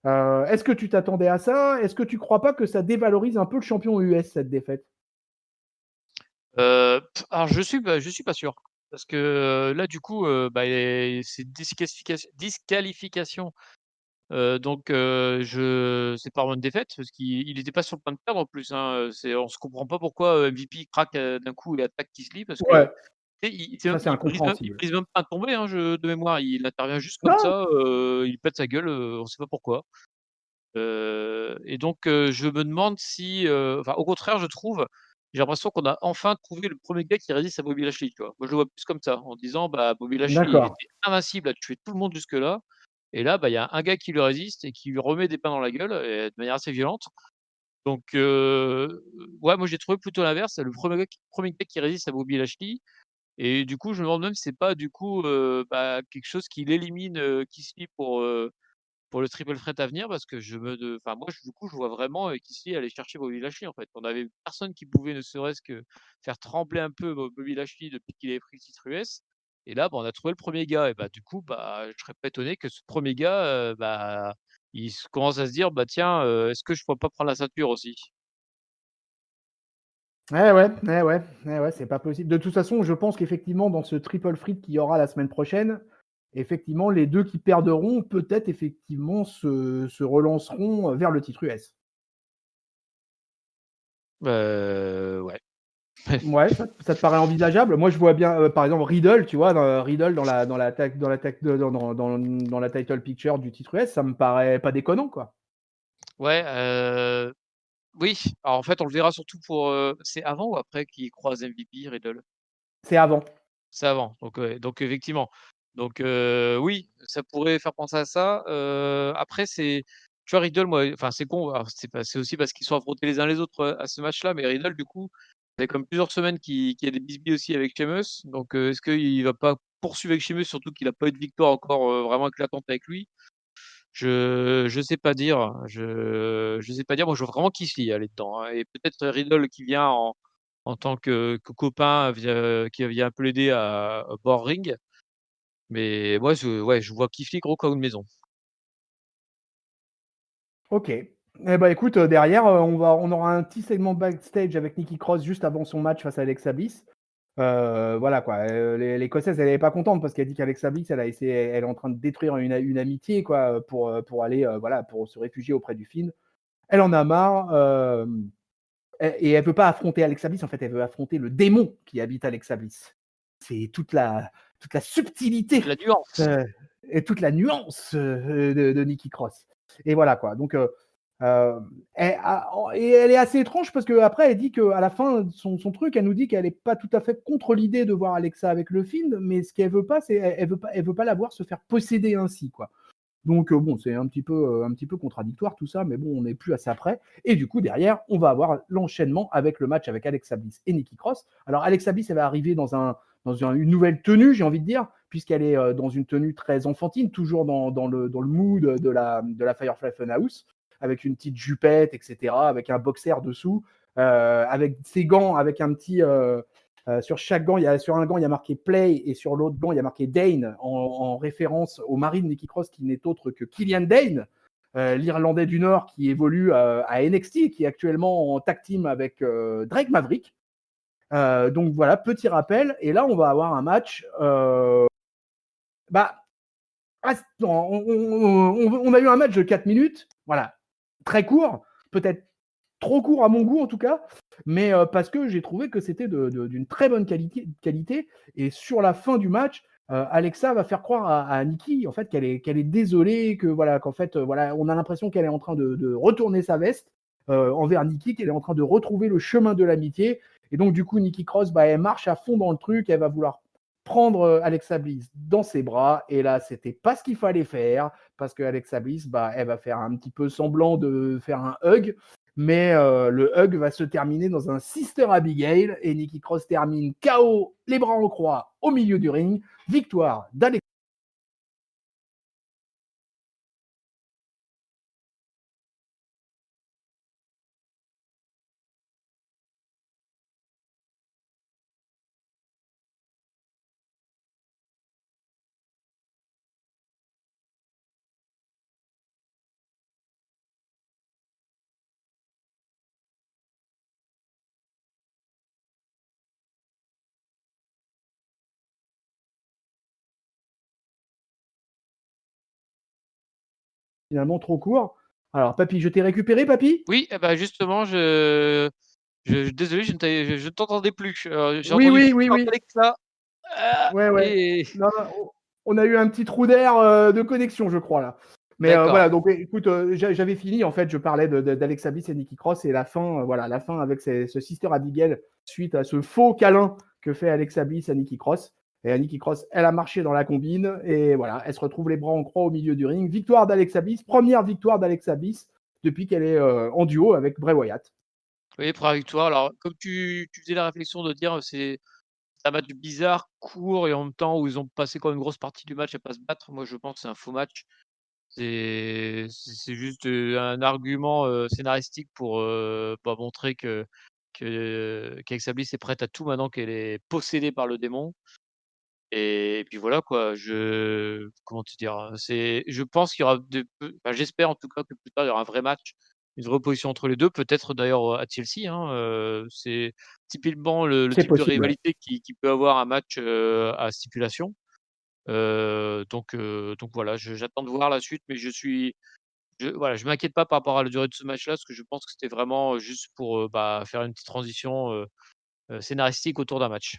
Est-ce que tu t'attendais à ça? Est-ce que tu crois pas que ça dévalorise un peu le champion US, cette défaite? Alors je suis pas sûr. Parce que, là du coup, bah, c'est disqualification, donc je c'est pas vraiment une défaite parce qu'il était pas sur le point de perdre en plus, hein, on se comprend pas pourquoi, MVP craque, d'un coup et attaque Kisly parce que, Ouais, tu sais, ça c'est il incompréhensible. brise même pas un tombé, hein, de mémoire. Il intervient juste comme Non, ça, il pète sa gueule, on sait pas pourquoi. Et donc je me demande si, enfin au contraire je trouve, j'ai l'impression qu'on a enfin trouvé le premier gars qui résiste à Bobby Lashley, tu vois? Moi je le vois plus comme ça, en disant: «Bah, Bobby Lashley il d'accord. était invincible à tuer tout le monde jusque-là et là, bah, il y a un gars qui lui résiste et qui lui remet des pains dans la gueule et de manière assez violente». Donc ouais, moi j'ai trouvé plutôt l'inverse, c'est le premier gars qui résiste à Bobby Lashley et du coup je me demande même si c'est pas du coup, bah, quelque chose qui l'élimine, qui se lie pour le triple threat à venir parce que je me de enfin moi je du coup je vois vraiment, qu'ici aller chercher Bobby Lashley en fait. On avait personne qui pouvait ne serait-ce que faire trembler un peu Bobby Lashley depuis qu'il avait pris le titre US et là, bah, on a trouvé le premier gars et bah, du coup, bah, je serais pas étonné que ce premier gars, bah, il se commence à se dire: «Bah, tiens, est-ce que je pourrais pas prendre la ceinture aussi?» Eh ouais, eh ouais, eh ouais, c'est pas possible. De toute façon, je pense qu'effectivement, dans ce triple threat qu'il y aura la semaine prochaine, effectivement, les deux qui perdront, peut-être effectivement se relanceront vers le titre US. Ouais. Ouais, ça te paraît envisageable? Moi, je vois bien, par exemple, Riddle, tu vois, Riddle dans la title picture du titre US, ça me paraît pas déconnant, quoi. Ouais, oui, alors en fait, on le verra surtout pour, c'est avant ou après qu'il croise MVP Riddle? C'est avant. C'est avant, donc ouais, donc effectivement. Donc oui, ça pourrait faire penser à ça. Après tu vois Riddle, moi, enfin c'est con, alors c'est aussi parce qu'ils sont affrontés les uns les autres, à ce match-là, mais Riddle du coup, ça fait comme plusieurs semaines qu'il y a des bisbilles aussi avec Sheamus, donc est-ce qu'il va pas poursuivre avec Sheamus, surtout qu'il a pas eu de victoire encore, vraiment éclatante avec lui? Je sais pas dire, je sais pas dire. Moi, je veux vraiment Keith Lee aller dedans, hein, et peut-être Riddle qui vient en tant que copain, qui vient un peu l'aider à bord ring. Mais moi, je vois Keith Lee gros comme une maison. OK. Eh ben, écoute, derrière, on aura un petit segment backstage avec Nikki Cross juste avant son match face à Alexa Bliss. Voilà quoi, l'Écossaise, elle est pas contente parce qu'elle dit qu'Alexa Bliss, elle est en train de détruire une amitié quoi, pour aller, voilà, pour se réfugier auprès du Fiend. Elle en a marre, et elle veut pas affronter Alexa Bliss, en fait, elle veut affronter le démon qui habite Alexa Bliss. C'est toute la subtilité, La nuance. heu, et toute la nuance, de Nikki Cross. Et voilà quoi, donc elle est assez étrange parce qu'après elle dit qu'à la fin de son truc, elle nous dit qu'elle est pas tout à fait contre l'idée de voir Alexa avec le Fiend, mais ce qu'elle veut pas, c'est elle veut pas la voir se faire posséder ainsi quoi. Donc bon, c'est un petit peu contradictoire tout ça, mais bon, on n'est plus à ça près. Et du coup, derrière, on va avoir l'enchaînement avec le match avec Alexa Bliss et Nikki Cross. Alors Alexa Bliss, elle va arriver une nouvelle tenue, j'ai envie de dire, puisqu'elle est dans une tenue très enfantine, toujours dans le mood de la Firefly Funhouse, avec une petite jupette, etc., avec un boxer dessous, avec ses gants, avec un petit... sur chaque gant, sur un gant, il y a marqué Play et sur l'autre gant, il y a marqué Dane en référence au mari de Nikki Cross qui n'est autre que Killian Dane, l'Irlandais du Nord qui évolue à NXT et qui est actuellement en tag team avec Drake Maverick. Donc voilà, petit rappel. Et là, on va avoir un match. Bah, on a eu un match de 4 minutes. Voilà, très court, peut-être trop court à mon goût en tout cas, mais parce que j'ai trouvé que c'était d'une très bonne qualité. Et sur la fin du match, Alexa va faire croire à Nikki en fait qu'elle est désolée, que voilà qu'en fait voilà, on a l'impression qu'elle est en train de retourner sa veste envers Nikki, qu'elle est en train de retrouver le chemin de l'amitié. Et donc du coup Nikki Cross, bah, elle marche à fond dans le truc, elle va vouloir prendre Alexa Bliss dans ses bras, et là c'était pas ce qu'il fallait faire parce que Alexa Bliss, bah, elle va faire un petit peu semblant de faire un hug, mais le hug va se terminer dans un Sister Abigail et Nikki Cross termine KO, les bras en croix au milieu du ring. Victoire d'Alexa. Finalement trop court. Alors Papy, je t'ai récupéré Papy? Oui, et bah, justement, désolé, je ne t'entendais plus. J'ai Oui, entendu oui, oui, victoire oui. d'Alexa, Ouais, ouais. et Non, on a eu un petit trou d'air de connexion, je crois, là. Mais d'accord. voilà, donc écoute, j'avais fini. En fait, je parlais d'Alexa Bliss et Nikki Cross et la fin, voilà, la fin avec ce Sister Abigail suite à ce faux câlin que fait Alexa Bliss à Nikki Cross. Et Nikki Cross, elle a marché dans la combine et voilà, elle se retrouve les bras en croix au milieu du ring. Victoire d'Alexa Bliss, première victoire d'Alexa Bliss depuis qu'elle est en duo avec Bray Wyatt. Oui, première victoire. Alors, comme tu faisais la réflexion de dire, c'est un match bizarre, court et en même temps où ils ont passé quand même une grosse partie du match à pas se battre. Moi, je pense que c'est un faux match. C'est juste, un argument, scénaristique pour, bah, montrer qu'Alexa Bliss est prête à tout maintenant qu'elle est possédée par le démon, et puis voilà quoi. Comment te dire? Je pense qu'il y aura enfin, j'espère en tout cas que plus tard il y aura un vrai match, une vraie opposition entre les 2, peut-être d'ailleurs, à TLC, hein, c'est typiquement le C'est type de possible, ouais. rivalité qui peut avoir un match, à stipulation. Donc voilà, j'attends de voir la suite, mais voilà, je m'inquiète pas par rapport à la durée de ce match-là, parce que je pense que c'était vraiment, juste pour, bah, faire une petite transition, scénaristique autour d'un match.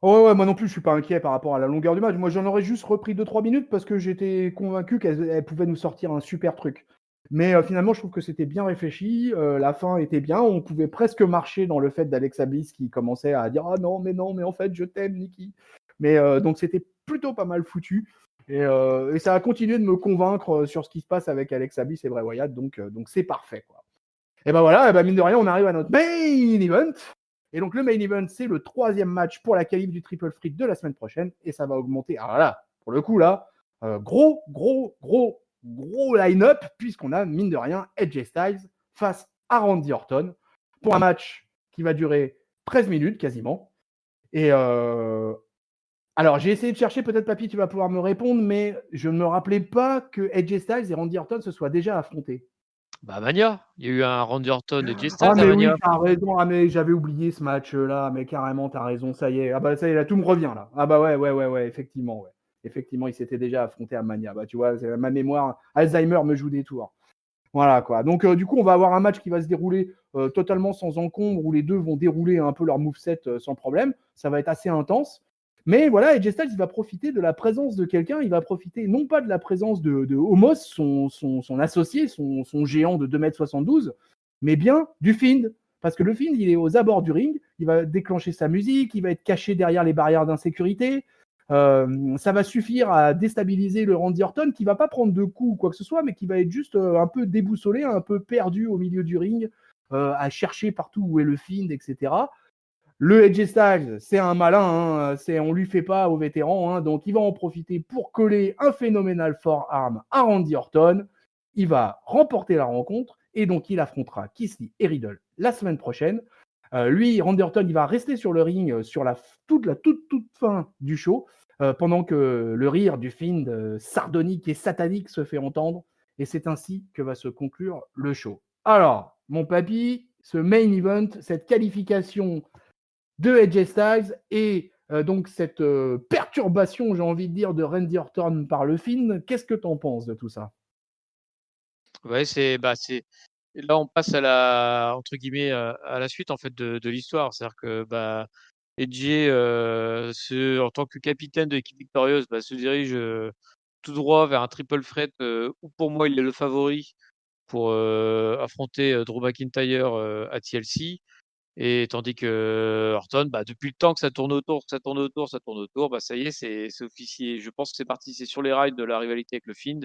Ouais, ouais, moi non plus, je suis pas inquiet par rapport à la longueur du match. Moi, j'en aurais juste repris 2-3 minutes parce que j'étais convaincu qu'elle pouvait nous sortir un super truc. Mais finalement, je trouve que c'était bien réfléchi. La fin était bien. On pouvait presque marcher dans le fait d'Alexa Bliss qui commençait à dire ah non, mais en fait, je t'aime, Nikki. Mais donc, c'était plutôt pas mal foutu. Et ça a continué de me convaincre sur ce qui se passe avec Alexa Bliss et Bray Wyatt. Donc c'est parfait, quoi. Et ben voilà, et ben mine de rien, on arrive à notre main event. Et donc, le main event, c'est le 3e match pour la qualif du Triple Threat de la semaine prochaine. Et ça va augmenter. Alors là, pour le coup, là, gros line-up, puisqu'on a, mine de rien, AJ Styles face à Randy Orton pour un match qui va durer 13 minutes quasiment. Et alors, j'ai essayé de chercher, peut-être, Papy, tu vas pouvoir me répondre, mais je ne me rappelais pas que AJ Styles et Randy Orton se soient déjà affrontés. Bah, Mania, il y a eu un Randy Orton et Jay Ah, Styles à mais oui, Mania. t'as raison. Ah, mais j'avais oublié ce match-là. Mais carrément, t'as raison. Ça y est. Ah, bah, ça y est, là, tout me revient, là. Ah, bah, ouais. Effectivement, ouais. Effectivement, ils s'étaient déjà affrontés à Mania. Bah, tu vois, ma mémoire, Alzheimer me joue des tours. Voilà, quoi. Donc, du coup, on va avoir un match qui va se dérouler totalement sans encombre, où les deux vont dérouler un peu leur moveset sans problème. Ça va être assez intense. Mais voilà, AJ Styles, il va profiter de la présence de quelqu'un. Il va profiter non pas de la présence de Homos, son associé, son géant de 2,72 m, mais bien du Fiend. Parce que le Fiend, il est aux abords du ring. Il va déclencher sa musique. Il va être caché derrière les barrières d'insécurité. Ça va suffire à déstabiliser le Randy Orton qui va pas prendre de coups ou quoi que ce soit, mais qui va être juste un peu déboussolé, un peu perdu au milieu du ring, à chercher partout où est le Fiend, etc. Le AJ Styles, c'est un malin, hein, on lui fait pas au vétéran, hein, donc il va en profiter pour coller un phénoménal forearm à Randy Orton. Il va remporter la rencontre et donc il affrontera Keith Lee et Riddle la semaine prochaine. Lui, Randy Orton, il va rester sur le ring sur toute fin du show, pendant que le rire du Fiend sardonique et satanique se fait entendre. Et c'est ainsi que va se conclure le show. Alors, mon papy, ce main event, cette qualification de AJ Styles et donc cette perturbation, j'ai envie de dire, de Randy Orton par le Fiend, qu'est-ce que tu en penses de tout ça? Ouais, c'est là, on passe à la entre guillemets, à la suite, en fait, de l'histoire. C'est-à-dire que, bah, Edge, en tant que capitaine de l'équipe victorieuse, bah, se dirige, tout droit vers un triple threat, où pour moi, il est le favori pour, affronter, Drew McIntyre, à TLC. Et tandis que Orton, bah, depuis le temps que ça tourne autour, bah, ça y est, c'est officié. Je pense que c'est parti, c'est sur les rails de la rivalité avec le Fiend.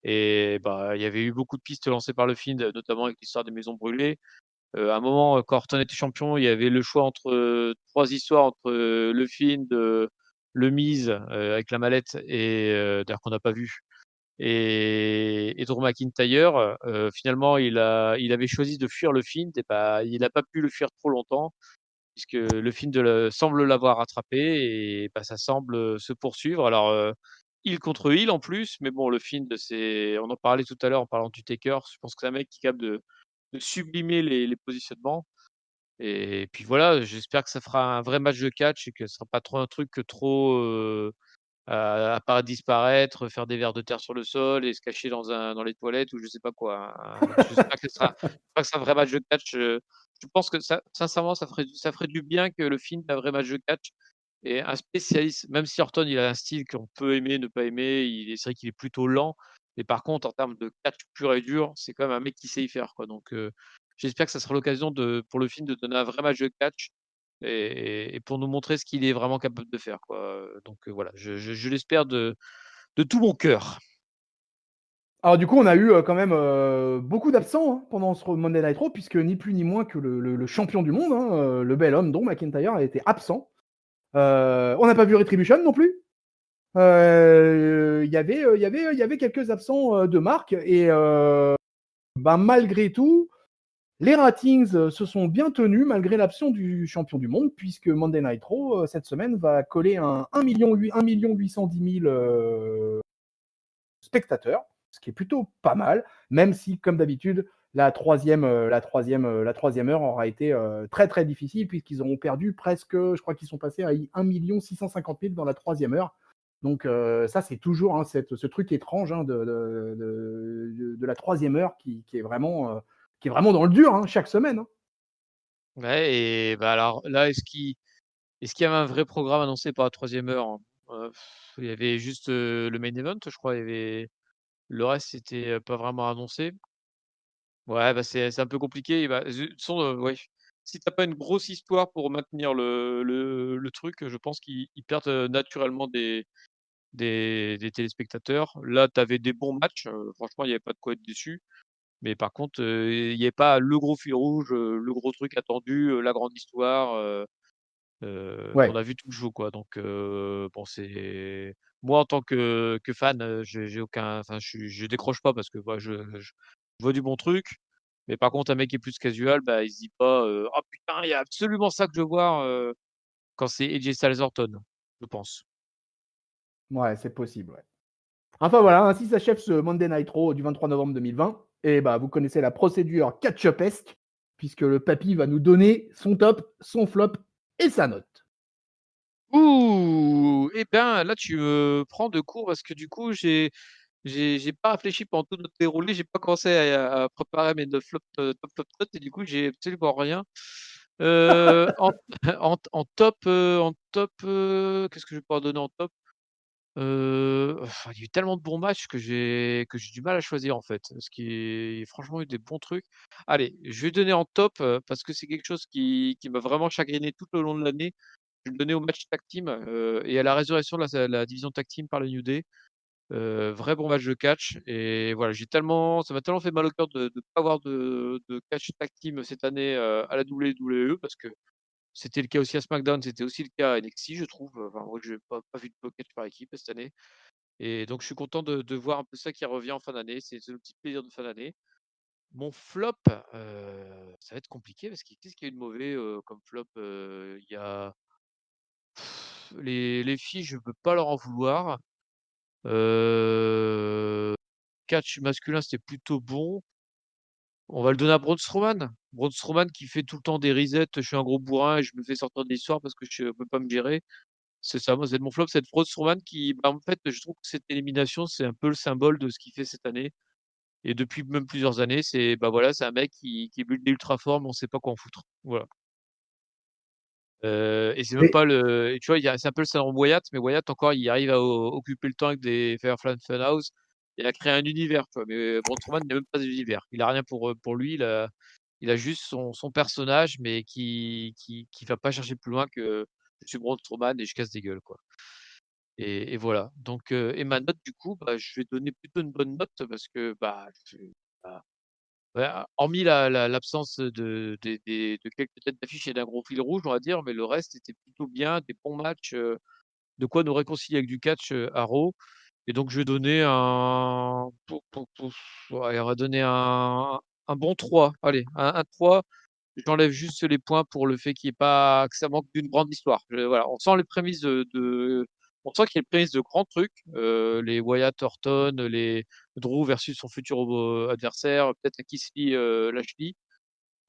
Et bah, il y avait eu beaucoup de pistes lancées par le Fiend, notamment avec l'histoire des maisons brûlées. À un moment, quand Orton était champion, il y avait le choix entre, 3 histoires entre, le Fiend, le Miz, avec la mallette et d'ailleurs qu'on n'a pas vu, et Drew McIntyre. Finalement, il avait choisi de fuir le Fiend et bah, il n'a pas pu le fuir trop longtemps puisque le Fiend semble l'avoir rattrapé et bah, ça semble, se poursuivre. Alors, heel contre heel en plus, mais bon, le Fiend, on en parlait tout à l'heure en parlant du Taker. Je pense que c'est un mec qui est capable de sublimer les positionnements. Et puis voilà, j'espère que ça fera un vrai match de catch et que ce sera pas trop un truc que trop, apparaître, disparaître, faire des vers de terre sur le sol et se cacher dans les toilettes ou je sais pas quoi, hein. J'espère que ce sera un vrai match de catch. Je pense que ça sincèrement, ça ferait du bien que le film d'un vrai match de catch et un spécialiste, même si Orton, il a un style qu'on peut aimer, ne pas aimer, c'est vrai qu'il est plutôt lent, mais par contre, en termes de catch pur et dur, c'est quand même un mec qui sait y faire, quoi. Donc j'espère que ça sera l'occasion pour le film de donner un vrai match de catch et pour nous montrer ce qu'il est vraiment capable de faire, quoi. Donc voilà, je l'espère de tout mon cœur. Alors du coup, on a eu quand même beaucoup d'absents hein, pendant ce Monday Night Raw, puisque ni plus ni moins que le champion du monde, hein, le bel homme, Drew McIntyre, a été absent. On n'a pas vu Retribution non plus. Il y avait quelques absents de marque, et ben, malgré tout, les ratings se sont bien tenus malgré l'absence du champion du monde, puisque Monday Night Raw, cette semaine, va coller un 1 810 000 spectateurs, ce qui est plutôt pas mal, même si, comme d'habitude, la troisième heure aura été très très difficile, puisqu'ils auront perdu presque, je crois qu'ils sont passés à 1 650 000 dans la troisième heure. Donc ça, c'est toujours hein, ce truc étrange hein, de la troisième heure qui est vraiment dans le dur hein, chaque semaine. Hein. Ouais et bah, alors là, est-ce qu'il y avait un vrai programme annoncé pour la troisième heure? Il y avait juste, le main event, je crois. Il y avait Le reste, c'était pas vraiment annoncé. Ouais, bah, c'est un peu compliqué. Bah, de toute façon, ouais, si tu as pas une grosse histoire pour maintenir le truc, je pense qu'ils perdent, naturellement des téléspectateurs. Là, tu avais des bons matchs, franchement, il y avait pas de quoi être déçu. Mais par contre, il y avait pas le gros fil rouge, le gros truc attendu, la grande histoire, on Ouais, a vu tout le show, quoi. Donc bon, c'est moi, en tant que fan, j'ai aucun enfin, je décroche pas parce que, bah, je vois du bon truc. Mais par contre, un mec qui est plus casual, bah, il se dit pas, «Oh putain, il y a absolument ça que je veux voir», quand c'est AJ Styles Orton, je pense. ouais, c'est possible, ouais. Enfin voilà, ainsi s'achève ce Monday Night Raw du 23 novembre 2020. Et bah, vous connaissez la procédure catch-upesque, puisque le papy va nous donner son top, son flop et sa note. Ouh! Et ben, là, tu me prends de court parce que du coup, j'ai pas réfléchi pendant tout notre déroulé, j'ai pas commencé à préparer mes 9 flops, top, flop, notes et du coup, j'ai absolument rien. En en top, qu'est-ce que je vais pouvoir donner en top? Il y a eu tellement de bons matchs que j'ai du mal à choisir, en fait. Parce qu'il y a franchement eu des bons trucs. Allez, je vais donner en top, parce que c'est quelque chose qui m'a vraiment chagriné tout au long de l'année. Je vais le donner au match tag team, et à la résurrection de la division tag team par le New Day. Vrai bon match de catch et voilà, ça m'a tellement fait mal au cœur de pas avoir de catch tag team cette année, à la WWE parce que c'était le cas aussi à SmackDown, c'était aussi le cas à NXT, je trouve. Enfin, moi, j'ai pas vu de catch par équipe cette année et donc je suis content de voir un peu ça qui revient en fin d'année. C'est le petit plaisir de fin d'année. Mon flop, ça va être compliqué parce que qu'est-ce qu'il y a eu de mauvais, comme flop? Il y a les filles, je peux pas leur en vouloir. Heu, Catch masculin, c'était plutôt bon. On va le donner à Braun Strowman. Braun Strowman qui fait tout le temps des resets, je suis un gros bourrin et je me fais sortir de l'histoire parce que je peux pas me gérer. C'est ça, moi, c'est mon flop, c'est Braun Strowman qui, bah, en fait, je trouve que cette élimination, c'est un peu le symbole de ce qu'il fait cette année et depuis même plusieurs années, c'est, bah, voilà, c'est un mec qui est buildé ultra fort, mais on sait pas quoi en foutre. Voilà. Et c'est même Et pas le et tu vois, c'est un peu le syndrome Wyatt, mais Wyatt encore, il arrive à occuper le temps avec des Firefly Funhouse et à créer un univers, tu vois? Mais Braun Strowman, il a même pas d'univers. Il a rien pour lui, il a juste son personnage, mais qui va pas chercher plus loin que: «Je suis Braun Strowman et je casse des gueules», quoi. Et voilà. Donc et ma note du coup, bah, je vais donner plutôt une bonne note parce que, bah, bah, ouais, hormis l'absence de quelques têtes d'affiche et d'un gros fil rouge, on va dire, mais le reste était plutôt bien, des bons matchs, de quoi nous réconcilier avec du catch, à Raw et donc je vais donner un pouf, ouais, on va donner un bon 3. Allez, un 3. J'enlève juste les points pour le fait qu'il y ait pas que ça manque d'une grande histoire. Voilà, on sent les prémices on sent qu'il y a les prémices de grands trucs, les Wyatt, Orton, les Drew versus son futur, adversaire, peut-être un Keith Lee, Lashley.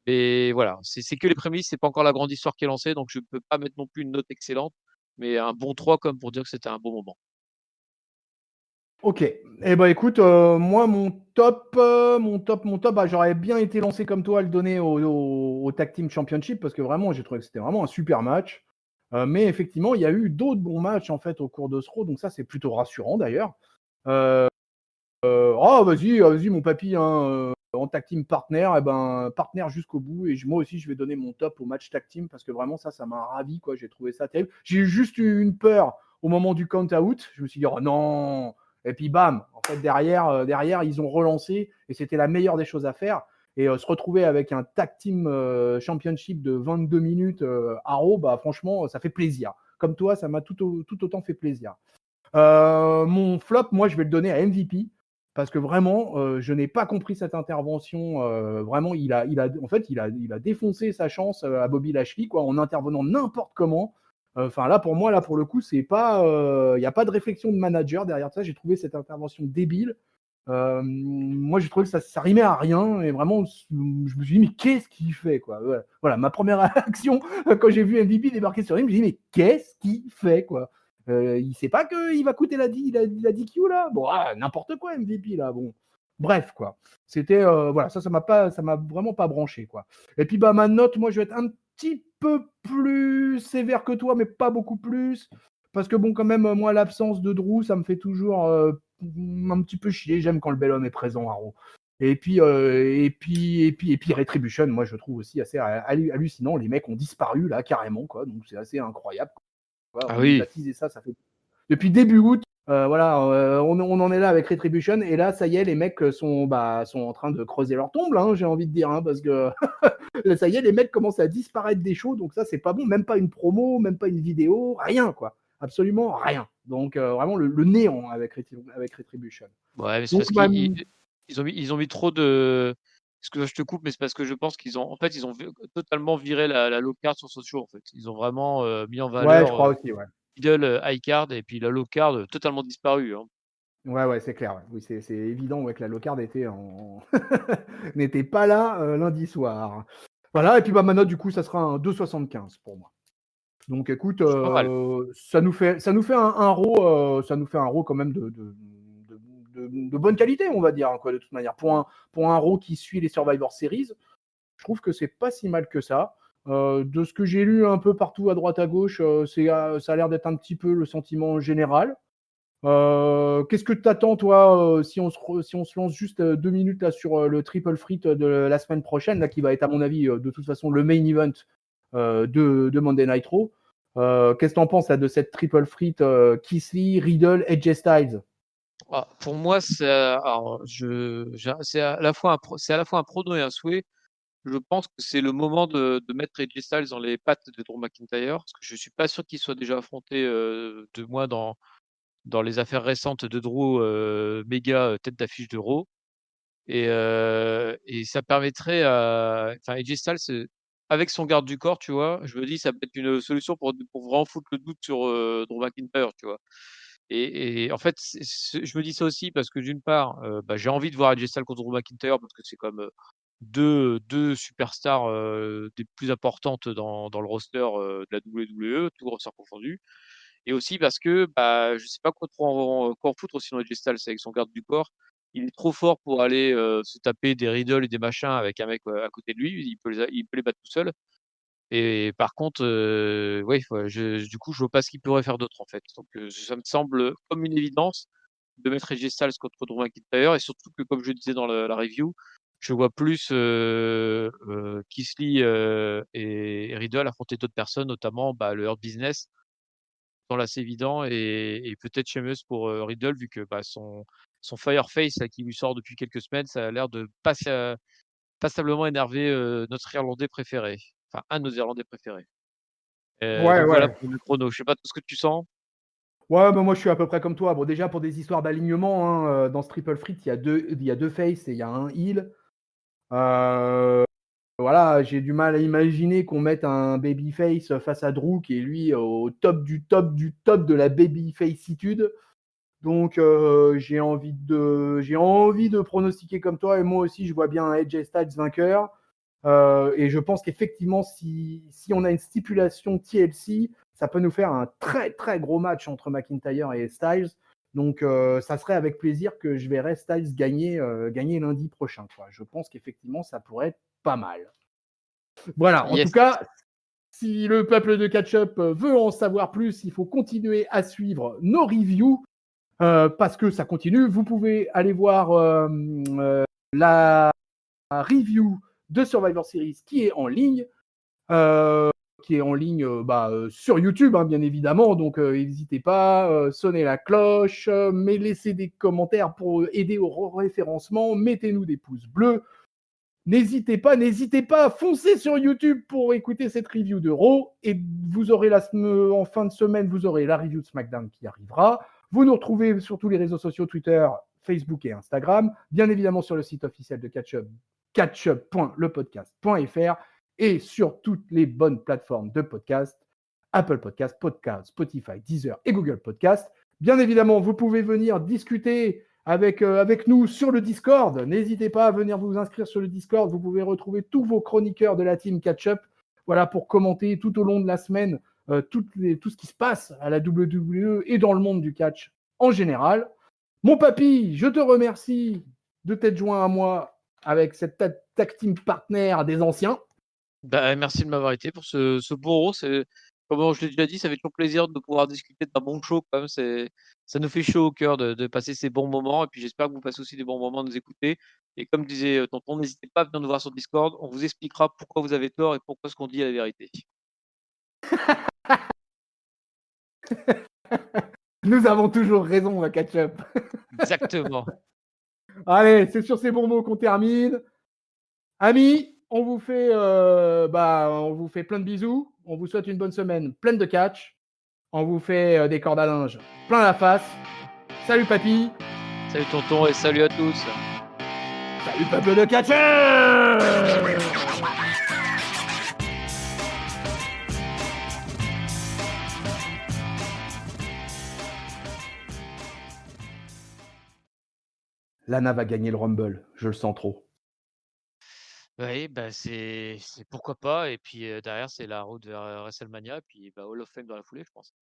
Et voilà, c'est que les prémices, c'est pas encore la grande histoire qui est lancée, donc je peux pas mettre non plus une note excellente, mais un bon 3 comme pour dire que c'était un bon moment. OK. Et bah, écoute, moi, mon top, bah, j'aurais bien été lancé comme toi à le donner au Tag Team Championship parce que vraiment, j'ai trouvé que c'était vraiment un super match. Mais effectivement, il y a eu d'autres bons matchs, en fait, au cours de ce Raw, donc ça, c'est plutôt rassurant d'ailleurs. Heu, oh vas-y mon papy, hein, en tag team partner et ben, partner jusqu'au bout et moi aussi, je vais donner mon top au match tag team parce que vraiment ça m'a ravi, quoi. J'ai trouvé ça terrible. J'ai eu juste eu une peur au moment du count out. Je me suis dit: «Oh non!» Et puis bam! En fait, derrière, ils ont relancé et c'était la meilleure des choses à faire et se retrouver avec un tag team, championship de 22 minutes, à Raw, bah, franchement, ça fait plaisir. Comme toi, ça m'a tout autant fait plaisir. Mon flop, moi, je vais le donner à MVP parce que vraiment, je n'ai pas compris cette intervention. Vraiment, en fait, il a défoncé sa chance à Bobby Lashley, quoi, en intervenant n'importe comment. Enfin, là, pour moi, là, pour le coup, c'est pas, il n'y a pas de réflexion de manager derrière ça. J'ai trouvé cette intervention débile. Moi, j'ai trouvé que ça rimait à rien et vraiment, je me suis dit, mais qu'est-ce qu'il fait, quoi? Voilà, ma première réaction quand j'ai vu MVP débarquer sur ring, je me suis dit, mais qu'est-ce qu'il fait, quoi? Il sait pas qu'il va coûter la DQ là. Bon, n'importe quoi MVP là. Bon, bref quoi. C'était voilà, ça m'a vraiment pas branché quoi. Et puis bah ma note, moi je vais être un petit peu plus sévère que toi, mais pas beaucoup plus, parce que bon quand même moi l'absence de Drew, ça me fait toujours un petit peu chier. J'aime quand le bel homme est présent à Raw. Et puis Retribution, moi je trouve aussi assez hallucinant. Les mecs ont disparu là carrément, quoi. Donc c'est assez incroyable. Quoi. Ah On nous oui. a teasé ça fait depuis début août. On en est là avec Retribution et là ça y est, les mecs sont en train de creuser leur tombe, hein, j'ai envie de dire, hein, parce que ça y est, les mecs commencent à disparaître des shows, donc ça c'est pas bon, même pas une promo, même pas une vidéo, rien quoi, absolument rien. Donc vraiment le néant avec Retribution. Ouais, mais c'est Donc parce qu'ils ont mis trop de. Excuse-moi, je te coupe, mais c'est parce que je pense qu'ils ont totalement viré la low card sur Socio, en fait. Ils ont vraiment mis en ouais, je valeur crois aussi, ouais. middle, high card, et puis la low card totalement disparu, hein. Ouais, c'est clair. Ouais. Oui, c'est évident ouais, que la low-card n'était pas là lundi soir. Voilà, et puis ma note, du coup, ça sera un 2,75 pour moi. Donc écoute, C'est pas mal. ça nous fait un RAW, ça nous fait un RAW quand même de bonne qualité, on va dire, quoi, de toute manière. Pour un RAW qui suit les Survivor Series, je trouve que c'est pas si mal que ça. De ce que j'ai lu un peu partout à droite à gauche, ça a l'air d'être un petit peu le sentiment général. Qu'est-ce que tu attends, toi, si on se lance juste 2 minutes là, sur le triple threat de la semaine prochaine, là, qui va être, à mon avis, de toute façon, le main event de Monday Night Raw. Qu'est-ce que tu en penses là, de cette triple threat Keith Lee, Riddle, AJ Styles? Ah, pour moi, c'est à la fois un prono et un souhait. Je pense que c'est le moment de mettre AJ Styles dans les pattes de Drew McIntyre, parce que je suis pas sûr qu'il soit déjà affronté de moi dans les affaires récentes de Drew, méga tête d'affiche de Raw. Et ça permettrait enfin, AJ Styles, avec son garde du corps, tu vois, je me dis ça peut être une solution pour vraiment foutre le doute sur Drew McIntyre, tu vois. Et en fait, je me dis ça aussi parce que d'une part, j'ai envie de voir AJ Styles contre Drew McIntyre parce que c'est comme deux superstars des plus importantes dans le roster de la WWE, tout roster confondu. Et aussi parce que je sais pas quoi en foutre aussi dans AJ Styles avec son garde du corps. Il est trop fort pour aller se taper des riddles et des machins avec un mec à côté de lui. Il peut les battre tout seul. Et par contre, ouais, du coup, je vois pas ce qu'il pourrait faire d'autre en fait. Donc ça me semble comme une évidence de mettre AJ Styles contre Drew McIntyre, et surtout que, comme je disais dans la review, je vois plus Keith Lee et Riddle affronter d'autres personnes, notamment le Hurt Business, dans l'assez évident, et peut-être Sheamus pour Riddle, vu que son Fireface là, qui lui sort depuis quelques semaines, ça a l'air de passablement énerver notre Irlandais préféré. Enfin, un de nos Irlandais préférés. Ouais, Donc voilà ouais. pour le chrono. Je sais pas tout ce que tu sens. Ouais, moi je suis à peu près comme toi. Bon, déjà pour des histoires d'alignement, hein, dans ce triple threat, il y a deux faces et il y a un heel. Voilà, j'ai du mal à imaginer qu'on mette un babyface face à Drew qui est lui au top du top du top de la babyfaceitude. Donc j'ai envie de pronostiquer comme toi, et moi aussi je vois bien un AJ Styles vainqueur. Et je pense qu'effectivement si on a une stipulation TLC, ça peut nous faire un très très gros match entre McIntyre et Styles. Donc ça serait avec plaisir que je verrais Styles gagner lundi prochain, quoi. Je pense qu'effectivement ça pourrait être pas mal. Voilà, en tout Yes. cas, si le peuple de Catch-Up veut en savoir plus, il faut continuer à suivre nos reviews parce que ça continue. Vous pouvez aller voir la review de Survivor Series qui est en ligne. Sur YouTube, hein, bien évidemment. Donc, n'hésitez pas, sonnez la cloche, mais laissez des commentaires pour aider au référencement. Mettez-nous des pouces bleus. N'hésitez pas, foncez sur YouTube pour écouter cette review de Raw, et vous aurez en fin de semaine, vous aurez la review de SmackDown qui arrivera. Vous nous retrouvez sur tous les réseaux sociaux, Twitter, Facebook et Instagram, bien évidemment sur le site officiel de Catch-Up, catchup.lepodcast.fr, et sur toutes les bonnes plateformes de podcast, Apple Podcast, Spotify, Deezer et Google Podcast. Bien évidemment, vous pouvez venir discuter avec nous sur le Discord. N'hésitez pas à venir vous inscrire sur le Discord. Vous pouvez retrouver tous vos chroniqueurs de la team Catch-Up, voilà, pour commenter tout au long de la semaine tout ce qui se passe à la WWE et dans le monde du catch en général. Mon papy, je te remercie de t'être joint à moi avec cette tag team partner des anciens. Merci de m'avoir été pour ce beau Raw. Comme je l'ai déjà dit, ça fait toujours plaisir de pouvoir discuter d'un bon show quand même, ça nous fait chaud au cœur de passer ces bons moments et puis j'espère que vous passez aussi des bons moments à nous écouter et comme disait, tonton, n'hésitez pas à venir nous voir sur Discord, on vous expliquera pourquoi vous avez tort et pourquoi ce qu'on dit est la vérité. Nous avons toujours raison, la Ketchup. Exactement. Allez, c'est sur ces bons mots qu'on termine. Amis, on vous fait plein de bisous. On vous souhaite une bonne semaine pleine de catch. On vous fait des cordes à linge plein la face. Salut papy. Salut tonton et salut à tous. Salut peuple de catcheurs. Lana va gagner le Rumble, je le sens trop. Oui, bah, c'est pourquoi pas et puis, derrière c'est la route vers, WrestleMania et puis, bah, Hall of Fame dans la foulée, je pense.